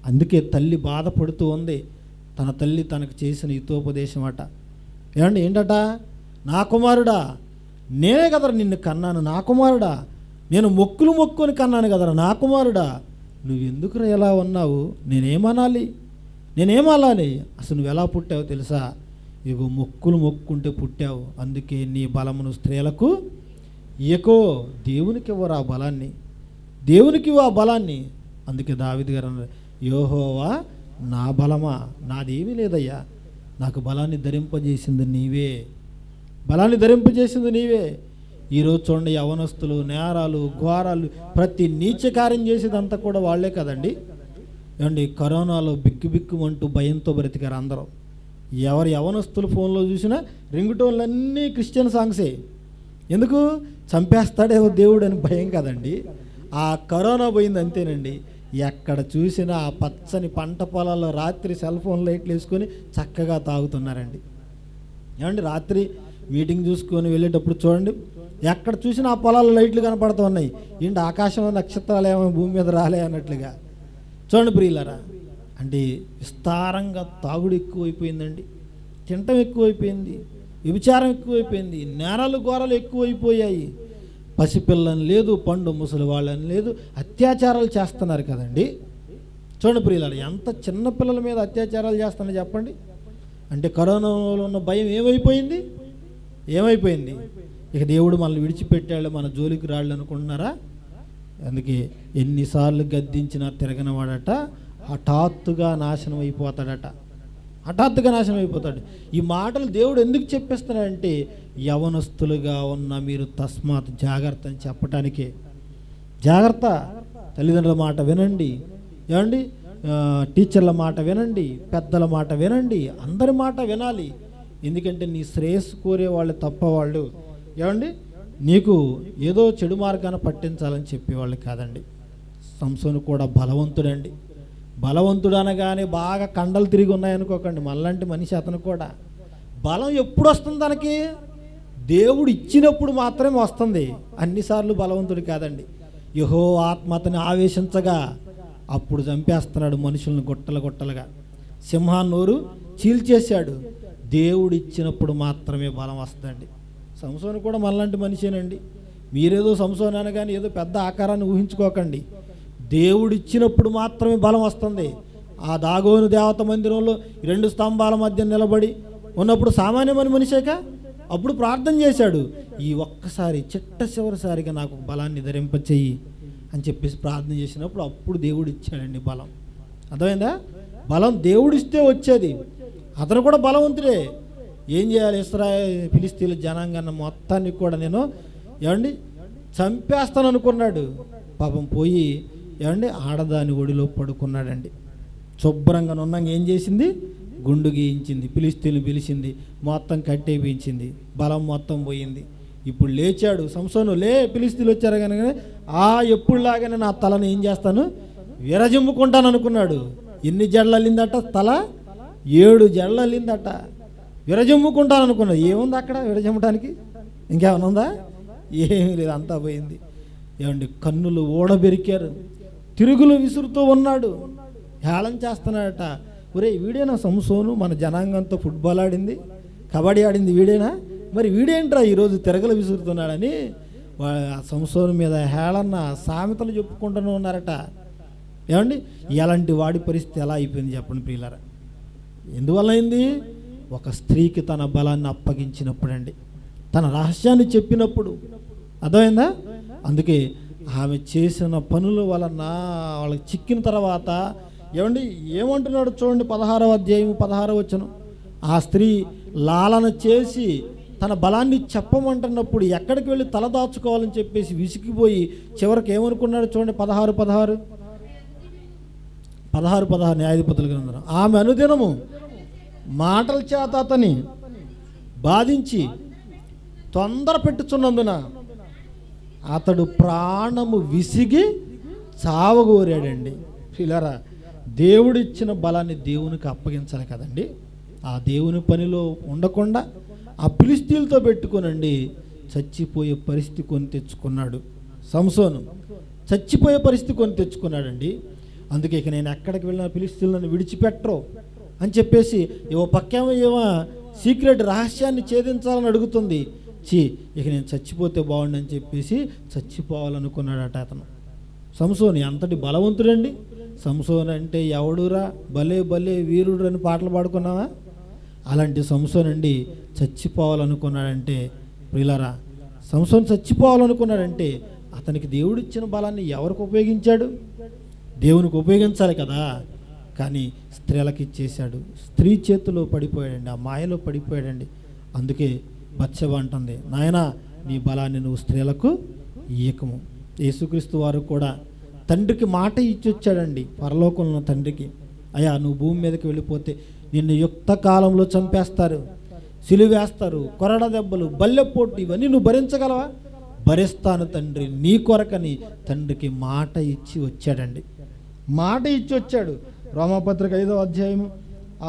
[SPEAKER 2] అందుకే తల్లి బాధపడుతూ ఉంది. తన తల్లి తనకు చేసిన హితోపదేశం అట. ఏమండి ఏంటట, నా కుమారుడా నేనే కదరా నిన్ను కన్నాను, నా కుమారుడా నేను మొక్కుని కన్నాను కదరా నా కుమారుడా, నువ్వెందుకురా ఎలా ఉన్నావు, నేనేమనాలి, అసలు నువ్వు ఎలా పుట్టావో తెలుసా, ఇగో మొక్కుంటే పుట్టావు, అందుకే నీ బలమును స్త్రీలకు ఇయకో, దేవునికి ఇవ్వరు ఆ బలాన్ని, దేవునికి ఇవ్వు ఆ బలాన్ని. అందుకే దావీదు గారు అన్నారు, యెహోవా నా బలమా, నాదేమీ లేదయ్యా, నాకు బలాన్ని ధరింపజేసింది నీవే. ఈరోజు చూడండి యవనస్తులు నేరాలు ఘోరాలు ప్రతి నీచ కార్యం చేసేదంతా కూడా వాళ్లే కదండి. ఏమండి కరోనాలో బిక్కుమంటూ భయంతో బ్రతికారు అందరూ. ఎవరు యవనస్తులు ఫోన్లో చూసినా రింగుటోన్లన్నీ క్రిస్టియన్ సాంగ్సే. ఎందుకు, చంపేస్తాడేమో దేవుడు అని భయం కదండి. ఆ కరోనా పోయింది అంతేనండి. ఎక్కడ చూసినా ఆ పచ్చని పంట పొలాల్లో రాత్రి సెల్ ఫోన్ లైట్లు వేసుకొని చక్కగా తాగుతున్నారండి. ఏమండి రాత్రి మీటింగ్ చూసుకొని వెళ్ళేటప్పుడు చూడండి, ఎక్కడ చూసినా ఆ పొలాల్లో లైట్లు కనపడుతూ ఉన్నాయి. ఏంటి ఆకాశంలో నక్షత్రాలు ఏమో భూమి మీద రాలే అన్నట్లుగా. చూడండి ప్రియులారా, అంటే విస్తారంగా తాగుడు ఎక్కువైపోయిందండి, తింటం ఎక్కువైపోయింది, వ్యభిచారం ఎక్కువైపోయింది, నేరాలు ఘోరాలు ఎక్కువైపోయాయి. పసిపిల్లని లేదు, పండు ముసలి వాళ్ళని లేదు, అత్యాచారాలు చేస్తున్నారు కదండి. చూడండి ప్రియులారా, ఎంత చిన్న పిల్లల మీద అత్యాచారాలు చేస్తున్నారు చెప్పండి. అంటే కరోనాలో ఉన్న భయం ఏమైపోయింది. ఇక దేవుడు మనల్ని విడిచిపెట్టాడు, మన జోలికి రాళ్ళు అనుకుంటున్నారా. అందుకే ఎన్నిసార్లు గద్దించినా తిరగనవాడట హఠాత్తుగా నాశనం అయిపోతాడు. ఈ మాటలు దేవుడు ఎందుకు చెప్పేస్తున్నాడంటే యవనస్తులుగా ఉన్న మీరు తస్మాత్ జాగ్రత్త అని చెప్పటానికే. జాగ్రత్త, తల్లిదండ్రుల మాట వినండి, ఏమండి టీచర్ల మాట వినండి, పెద్దల మాట వినండి, అందరి మాట వినాలి. ఎందుకంటే నీ శ్రేయస్సు కోరే వాళ్ళు తప్ప వాళ్ళు ఏమండి నీకు ఏదో చెడు మార్గాన్ని పట్టించాలని చెప్పేవాళ్ళు కాదండి. సంసోను కూడా బలవంతుడు అనగానే బాగా కండలు తిరిగి ఉన్నాయనుకోకండి, మళ్ళంటి మనిషి అతను కూడా. బలం ఎప్పుడు వస్తుంది తనకి, దేవుడు ఇచ్చినప్పుడు మాత్రమే వస్తుంది, అన్నిసార్లు బలవంతుడు కాదండి. యెహోవా ఆత్మ అతని ఆవేశించగా అప్పుడు చంపేస్తున్నాడు మనుషులను గుట్టలుగా. సింహాన్ని నోరు చీల్చేశాడు. దేవుడు ఇచ్చినప్పుడు మాత్రమే బలం వస్తుందండి. సంసోను కూడా మనలాంటి మనిషేనండి. మీరేదో సంసోను అనగానే ఏదో పెద్ద ఆకారాన్ని ఊహించుకోకండి. దేవుడిచ్చినప్పుడు మాత్రమే బలం వస్తుంది. ఆ దాగోను దేవత మందిరంలో 2 స్తంభాల మధ్య నిలబడి ఉన్నప్పుడు సామాన్యమైన మనిషేక అప్పుడు ప్రార్థన చేశాడు, ఈ ఒక్కసారి చివరిసారిగా నాకు బలాన్ని ధరింపచేయి అని చెప్పేసి ప్రార్థన చేసినప్పుడు అప్పుడు దేవుడు ఇచ్చాడండి బలం. అర్థమైందా, బలం దేవుడిస్తే వచ్చేది. అతను కూడా బలవంతుడే. ఏం చేయాలి, ఫిలిస్తీన్ల జనాంగాన్ని మొత్తాన్ని కూడా నేను ఏమండి చంపేస్తాను అనుకున్నాడు. పాపం పోయి ఏమండి ఆడదాని ఒడిలో పడుకున్నాడండి. శుభ్రంగా నున్నంగా ఏం చేసింది, గుండు గీయించింది, ఫిలిస్తీన్లు పిలిచింది, మొత్తం కట్టేపించింది, బలం మొత్తం పోయింది. ఇప్పుడు లేచాడు సంసోను, ఫిలిస్తీన్లు వచ్చారు కనుక ఎప్పుడులాగానే నా తలను ఏం చేస్తాను, విరజిమ్ముకుంటాను అనుకున్నాడు. ఎన్ని జడలు అల్లిందట, తల 7 జడలు అల్లిందట. విరజిమ్ముకుంటాను అనుకున్నాడు. ఏముంది అక్కడ విరజిమ్మటానికి, ఇంకేమైనా ఉందా, ఏమీ లేదు, అంతా పోయింది. ఏమండి కన్నులు ఊడబెరికారు, తిరుగులు విసురుతూ ఉన్నాడు, హేళన చేస్తున్నాడట. ఒరే వీడేనా సంసోను, మన జనాంగంతో ఫుట్బాల్ ఆడింది, కబడ్డీ ఆడింది వీడేనా, మరి వీడేంట్రా ఈరోజు తిరగలు విసురుతున్నాడని ఆ సంసోను మీద హేళన్న సామెతలు చెప్పుకుంటూనే ఉన్నారట. ఏమండి, ఎలాంటి వాడి పరిస్థితి ఎలా అయిపోయింది చెప్పండి ప్రియులారా. ఎందువల్ల అయింది? ఒక స్త్రీకి తన బలాన్ని అప్పగించినప్పుడు అండి, తన రహస్యాన్ని చెప్పినప్పుడు. అర్థమైందా? అందుకే ఆమె చేసిన పనుల వలన వాళ్ళకి చిక్కిన తర్వాత ఏమండి ఏమంటున్నాడు చూడండి, 16వ అధ్యాయం 16వ వచనం. ఆ స్త్రీ లాలన చేసి తన బలాన్ని చెప్పమంటున్నప్పుడు ఎక్కడికి వెళ్ళి తల దాచుకోవాలని చెప్పేసి విసిగిపోయి చివరికి ఏమనుకున్నాడు చూడండి, 16 న్యాయాధిపతుల గ్రంథం. ఆమె అనుదినము మాటల చేత అతని బాధించి తొందర పెట్టుచున్నందున అతడు ప్రాణము విసిగి చావగోరాడండి. పిల్లరా, దేవుడిచ్చిన బలాన్ని దేవునికి అప్పగించాలి కదండి. ఆ దేవుని పనిలో ఉండకుండా ఆ ఫిలిష్తీయులతో పెట్టుకోనండి చచ్చిపోయే పరిస్థితి కొని తెచ్చుకున్నాడు సంసోను. చచ్చిపోయే పరిస్థితి కొని తెచ్చుకున్నాడండి. అందుకే ఇక నేను ఎక్కడికి వెళ్ళినా ఫిలిష్తీయులను విడిచిపెట్టరు అని చెప్పేసి ఏవో పక్కేమో ఏమో సీక్రెట్ రహస్యాన్ని ఛేదించాలని అడుగుతుంది. ఇక నేను చచ్చిపోతే బాగుండని చెప్పేసి చచ్చిపోవాలనుకున్నాడట అతను. సంసోను ఎంతటి బలవంతుడండి. సంసోను అంటే ఎవడురా, భలే భలే వీరుడు అని పాటలు పాడుకున్నావా? అలాంటి సంసోను అండి చచ్చిపోవాలనుకున్నాడంటే ప్రియులారా, సంసోను చచ్చిపోవాలనుకున్నాడంటే అతనికి దేవుడిచ్చిన బలాన్ని ఎవరికి ఉపయోగించాడు? దేవునికి ఉపయోగించాలి కదా. కానీ స్త్రీలకు ఇచ్చేశాడు. స్త్రీ చేతిలో పడిపోయాడండి, ఆ మాయలో పడిపోయాడండి. అందుకే బత్షెబ అంటుంది, నాయనా నీ బలాన్ని నువ్వు స్త్రీలకు ఇయ్యకము. యేసుక్రీస్తు వారు కూడా తండ్రికి మాట ఇచ్చి వచ్చాడండి, పరలోకంలో ఉన్న తండ్రికి. అయ్యా నువ్వు భూమి మీదకి వెళ్ళిపోతే నిన్ను యుక్త కాలంలో చంపేస్తారు, సిలువేస్తారు, కొరడ దెబ్బలు, బల్లెపోటు, ఇవన్నీ నువ్వు భరించగలవా? భరిస్తాను తండ్రి నీ కొరకని తండ్రికి మాట ఇచ్చి వచ్చాడండి. మాట ఇచ్చి వచ్చాడు. రోమాపత్రిక 5వ అధ్యాయము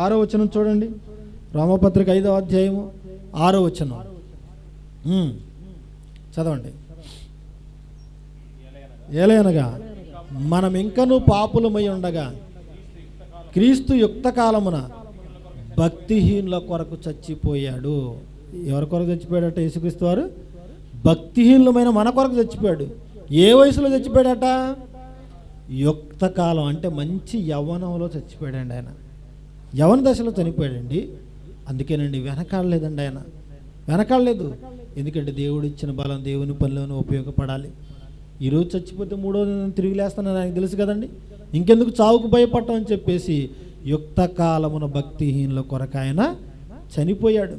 [SPEAKER 2] 6వ వచనం చూడండి. రోమాపత్రిక 5వ అధ్యాయము 6వ వచనం చదవండి. ఏలయనగా మనం ఇంకనూ పాపులమై ఉండగా క్రీస్తు యుక్త కాలమున భక్తిహీనుల కొరకు చచ్చిపోయాడు. ఎవరి కొరకు చచ్చిపోయాడట యేసుక్రీస్తు వారు? భక్తిహీనులమైన మన కొరకు చచ్చిపోయాడు. ఏ వయసులో చచ్చిపోయాడట? యుక్త కాలం అంటే మంచి యవ్వనంలో చచ్చిపోయాడండి ఆయన. యవ్వన దశలో చనిపోయాడండి. అందుకేనండి వెనకాడలేదండి ఆయన, వెనకాడలేదు. ఎందుకంటే దేవుడు ఇచ్చిన బలం దేవుని పనిలోనే ఉపయోగపడాలి. ఈరోజు చచ్చిపోతే 3వ దినం తిరిగి లేస్తానని ఆయనకు తెలుసు కదండి. ఇంకెందుకు చావుకు భయపడటం అని చెప్పేసి యుక్త కాలమున భక్తిహీనుల కొరకు ఆయన చనిపోయాడు.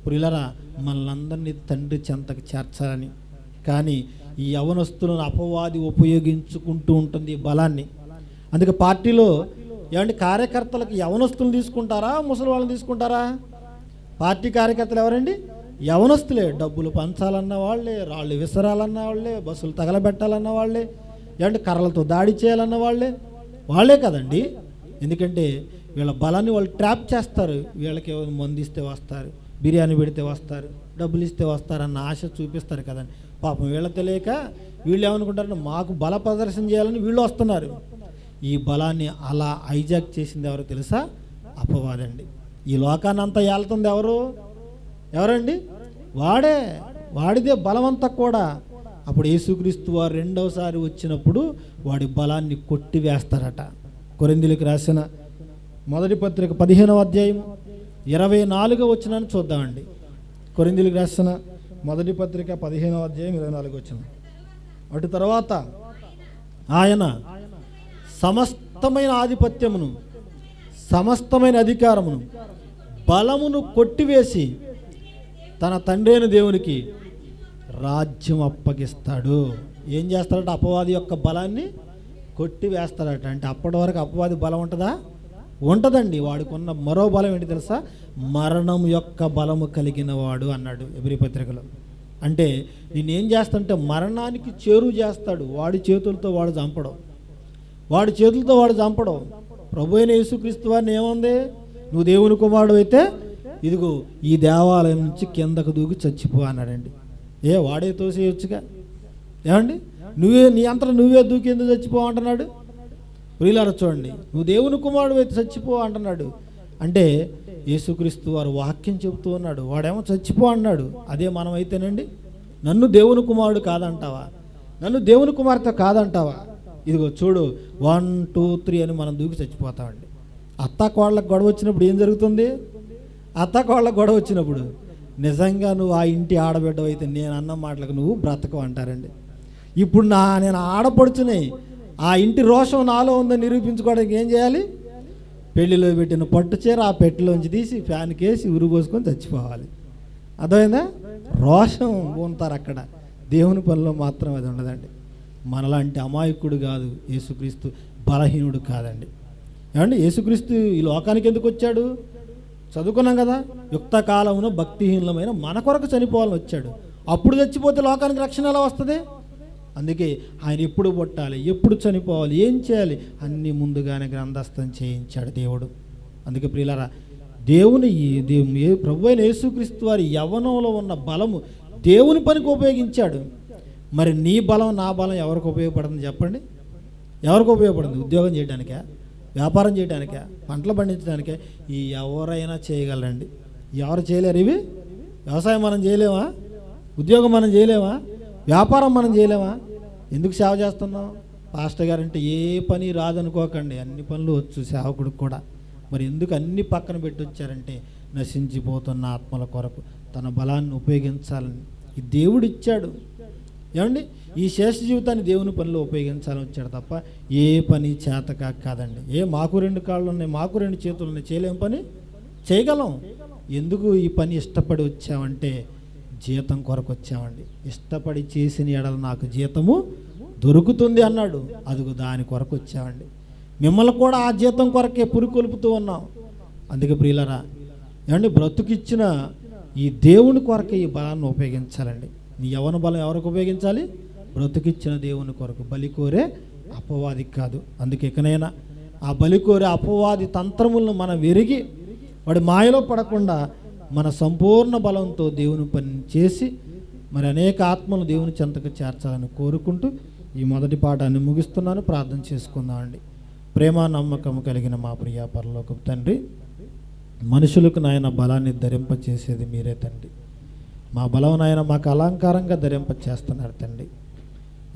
[SPEAKER 2] ప్రియులారా, మనలందరినీ తండ్రి చెంతకు చేర్చాలని. కానీ ఈ యవనస్తులను అపవాది ఉపయోగించుకుంటూ ఉంటుంది ఈ బలాన్ని. అందుకే పార్టీలో ఏమంటే కార్యకర్తలకు యవనస్తులను తీసుకుంటారా, ముసలి వాళ్ళని తీసుకుంటారా? పార్టీ కార్యకర్తలు ఎవరండి? యవనస్తులే. డబ్బులు పంచాలన్న వాళ్ళే, రాళ్ళు విసరాలన్న వాళ్ళే, బస్సులు తగలబెట్టాలన్న వాళ్ళే, ఏమంటే కర్రలతో దాడి చేయాలన్న వాళ్ళే కదండి. ఎందుకంటే వీళ్ళ బలాన్ని వాళ్ళు ట్రాప్ చేస్తారు. వీళ్ళకి మందు ఇస్తే వస్తారు, బిర్యానీ పెడితే వస్తారు, డబ్బులు ఇస్తే వస్తారన్న ఆశ చూపిస్తారు కదండి. పాపం వీళ్ళ తెలియక వీళ్ళు ఏమనుకుంటారంటే మాకు బల ప్రదర్శన చేయాలని వీళ్ళు వస్తున్నారు. ఈ బలాన్ని అలా హైజాక్ చేసింది ఎవరు తెలుసా? అపవాదండి. ఈ లోకాన్ని అంతా ఏళ్తుంది ఎవరండి? వాడిదే బలమంతా కూడా. అప్పుడు యేసుక్రీస్తు వారు రెండవసారి వచ్చినప్పుడు వాడి బలాన్ని కొట్టివేస్తారట. కొరింథీయులకు రాసిన మొదటి పత్రిక 15వ అధ్యాయం 24వ వచనాన్ని చూద్దామండి. కొరింథీయులకు రాసిన మొదటి పత్రిక 15వ అధ్యాయం 24వ వచనం. అటు తర్వాత ఆయన సమస్తమైన ఆధిపత్యమును, సమస్తమైన అధికారమును, బలమును కొట్టివేసి తన తండ్రి అయిన దేవునికి రాజ్యం అప్పగిస్తాడు. ఏం చేస్తాడట? అపవాది యొక్క బలాన్ని కొట్టివేస్తాడట. అంటే అప్పటి వరకు అపవాది బలం ఉంటుందా? ఉంటుందండి. వాడికున్న మరో బలం ఏంటి తెలుసా? మరణం యొక్క బలము కలిగిన వాడు అన్నాడు ఎబ్రీ పత్రికలో. అంటే నేనేం చేస్తాడంటే మరణానికి చేరువ చేస్తాడు. వాడి చేతులతో వాడు చంపడం. ప్రభు అయిన యేసుక్రీస్తు వారిని ఏముంది? నువ్వు దేవుని కుమారుడు అయితే ఇదిగో ఈ దేవాలయం నుంచి కిందకు దూకి చచ్చిపో అన్నాడండి. వాడే తోసేయొచ్చుగా. ఏమండి? నీ అంతటా నువ్వే దూకి ఎందుకు చచ్చిపో అంటున్నాడు? ప్రియులారా చూడండి, నువ్వు దేవుని కుమారుడు అయితే చచ్చిపో అంటున్నాడు. అంటే యేసుక్రీస్తు వారు వాక్యం చెబుతూ ఉన్నాడు, వాడేమో చచ్చిపో అన్నాడు. అదే మనం అయితేనండి, నన్ను దేవుని కుమారుడు కాదంటావా, నన్ను దేవుని కుమార్తె కాదంటావా? ఇదిగో చూడు 1 2 3 అని మనం దూకి చచ్చిపోతామండి. అత్తాకోళ్ళకు గొడవ వచ్చినప్పుడు ఏం జరుగుతుంది? అత్తాకోళ్ళకు గొడవ వచ్చినప్పుడు నిజంగా నువ్వు ఆ ఇంటి ఆడబిడ్డవు అయితే నేను అన్న మాటలకు నువ్వు బ్రతకవు అంటారండి. ఇప్పుడు నేను ఆడపడుచునే ఆ ఇంటి రోషం నాలో ఉందని నిరూపించుకోవడానికి ఏం చేయాలి? పెళ్లిలో పెట్టిన పట్టు చీర ఆ పెట్టెలోంచి తీసి ఫ్యాన్కి వేసి ఉరుగోసుకొని చచ్చిపోవాలి. అర్థమైందా? రోషం ఉంటారు అక్కడ. దేవుని పనిలో మాత్రం అది ఉండదండి. మనలాంటి అమాయకుడు కాదు యేసుక్రీస్తు, బలహీనుడు కాదండి. ఏమండి, యేసుక్రీస్తు ఈ లోకానికి ఎందుకు వచ్చాడు? చదువుకున్నాం కదా, యుక్త కాలమున భక్తిహీనమైన మన కొరకు చనిపోవాలని వచ్చాడు. అప్పుడు చచ్చిపోతే లోకానికి రక్షణ ఎలా వస్తుంది? అందుకే ఆయన ఎప్పుడు పుట్టాలి, ఎప్పుడు చనిపోవాలి, ఏం చేయాలి అన్నీ ముందుగానే గ్రంథస్థం చేయించాడు దేవుడు. అందుకే ప్రియులారా, దేవుని ప్రభు అయిన యేసుక్రీస్తు వారి యవ్వనంలో ఉన్న బలము దేవుని పనికి ఉపయోగించాడు. మరి నీ బలం నా బలం ఎవరికి ఉపయోగపడుతుంది చెప్పండి? ఎవరికి ఉపయోగపడుతుంది? ఉద్యోగం చేయడానికా, వ్యాపారం చేయడానికా, పంటలు పండించడానికే? ఈ ఎవరైనా చేయగలరండి. ఎవరు చేయలేరు ఇవి? వ్యవసాయం మనం చేయలేమా? ఉద్యోగం మనం చేయలేమా? వ్యాపారం మనం చేయలేమా? ఎందుకు సేవ చేస్తున్నాం? పాస్టర్ గారు అంటే ఏ పని రాదనుకోకండి, అన్ని పనులు వచ్చు సేవకుడికి కూడా. మరి ఎందుకు అన్ని పక్కన పెట్టి వచ్చారంటే నశించిపోతున్న ఆత్మల కొరకు తన బలాన్ని ఉపయోగించాలని ఈ దేవుడు ఇచ్చాడు. ఏమండి, ఈ శేష జీవితాన్ని దేవుని పనిలో ఉపయోగించాలని వచ్చాడు తప్ప ఏ పని చేతక కాదండి. మాకు 2 కాళ్ళు ఉన్నాయి, మాకు 2 చేతులు ఉన్నాయి, చేయలేం పని చేయగలం. ఎందుకు ఈ పని ఇష్టపడి వచ్చామంటే జీతం కొరకు వచ్చామండి. ఇష్టపడి చేసిన ఎడల నాకు జీతము దొరుకుతుంది అన్నాడు. అదిగో దాని కొరకు వచ్చామండి. మిమ్మల్ని కూడా ఆ జీతం కొరకే పురికొల్పుతూ ఉన్నాం. అందుకే ప్రియులరా, ఏమండి, బ్రతుకిచ్చిన ఈ దేవుని కొరకే ఈ బలాన్ని ఉపయోగించాలండి. నీ యవ్వన బలం ఎవరికి ఉపయోగించాలి? బ్రతుకిచ్చిన దేవుని కొరకు. బలికోరే అపవాది కాదు. అందుకే ఇకనైనా ఆ బలికోరే అపవాది తంత్రములను మనం విరిగి వాడి మాయలో పడకుండా మన సంపూర్ణ బలంతో దేవుని పని చేసి మరి అనేక ఆత్మలు దేవుని చెంతకు చేర్చాలని కోరుకుంటూ ఈ మొదటి పాఠాన్ని ముగిస్తున్నాను. ప్రార్థన చేసుకుందామండి. ప్రేమ నమ్మకము కలిగిన మా ప్రియ పరలోకపు తండ్రి, మనుషులకు నాయన బలాన్ని ధరింపచేసేది మీరే తండ్రి. మా బలం నాయన మాకు అలంకారంగా ధరింప చేస్తున్నారు తండ్రి.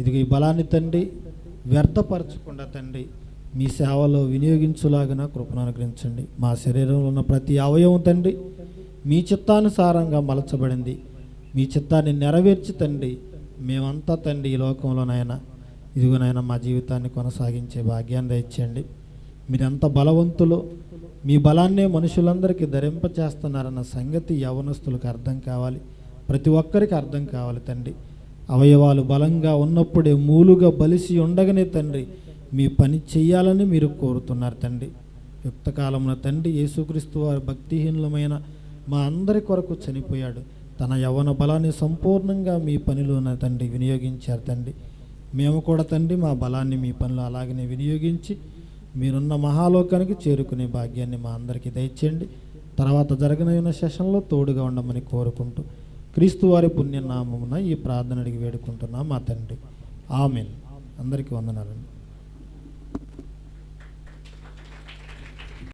[SPEAKER 2] ఇదిగో ఈ బలాన్ని తండ్రి వ్యర్థపరచకుండా తండ్రి మీ సేవలో వినియోగించులాగిన కృపను అనుగ్రహించండి. మా శరీరంలో ఉన్న ప్రతి అవయవం తండ్రి మీ చిత్తానుసారంగా మలచబడింది. మీ చిత్తాన్ని నెరవేర్చి తండ్రి మేమంతా తండ్రి ఈ లోకంలోనైనా ఇదిగోనైనా మా జీవితాన్ని కొనసాగించే భాగ్యాన్ని దయచేయండి. మీరెంత బలవంతులో మీ బలాన్నే మనుషులందరికీ ధరింపచేస్తున్నారన్న సంగతి యవనస్తులకు అర్థం కావాలి, ప్రతి ఒక్కరికి అర్థం కావాలి తండ్రి. అవయవాలు బలంగా ఉన్నప్పుడే మూలుగా బలిసి ఉండగానే తండ్రి మీ పని చెయ్యాలని మీరు కోరుతున్నారు తండ్రి. యుక్త కాలంలో తండ్రి యేసుక్రీస్తు వారి భక్తిహీనులమైన మా అందరి కొరకు చనిపోయాడు. తన యవ్వన బలాన్ని సంపూర్ణంగా మీ పనిలోన తండ్రి వినియోగించారు తండ్రి. మేము కూడా తండ్రి మా బలాన్ని మీ పనిలో అలాగనే వినియోగించి మీరున్న మహాలోకానికి చేరుకునే భాగ్యాన్ని మా అందరికీ దయచేయండి. తర్వాత జరగనున్న సెషన్లో తోడుగా ఉండమని కోరుకుంటూ క్రీస్తు వారి పుణ్యనామమున ఈ ప్రార్థన అడిగి వేడుకుంటున్నాం మా తండ్రి. ఆమేన్. అందరికీ వందనాలండి.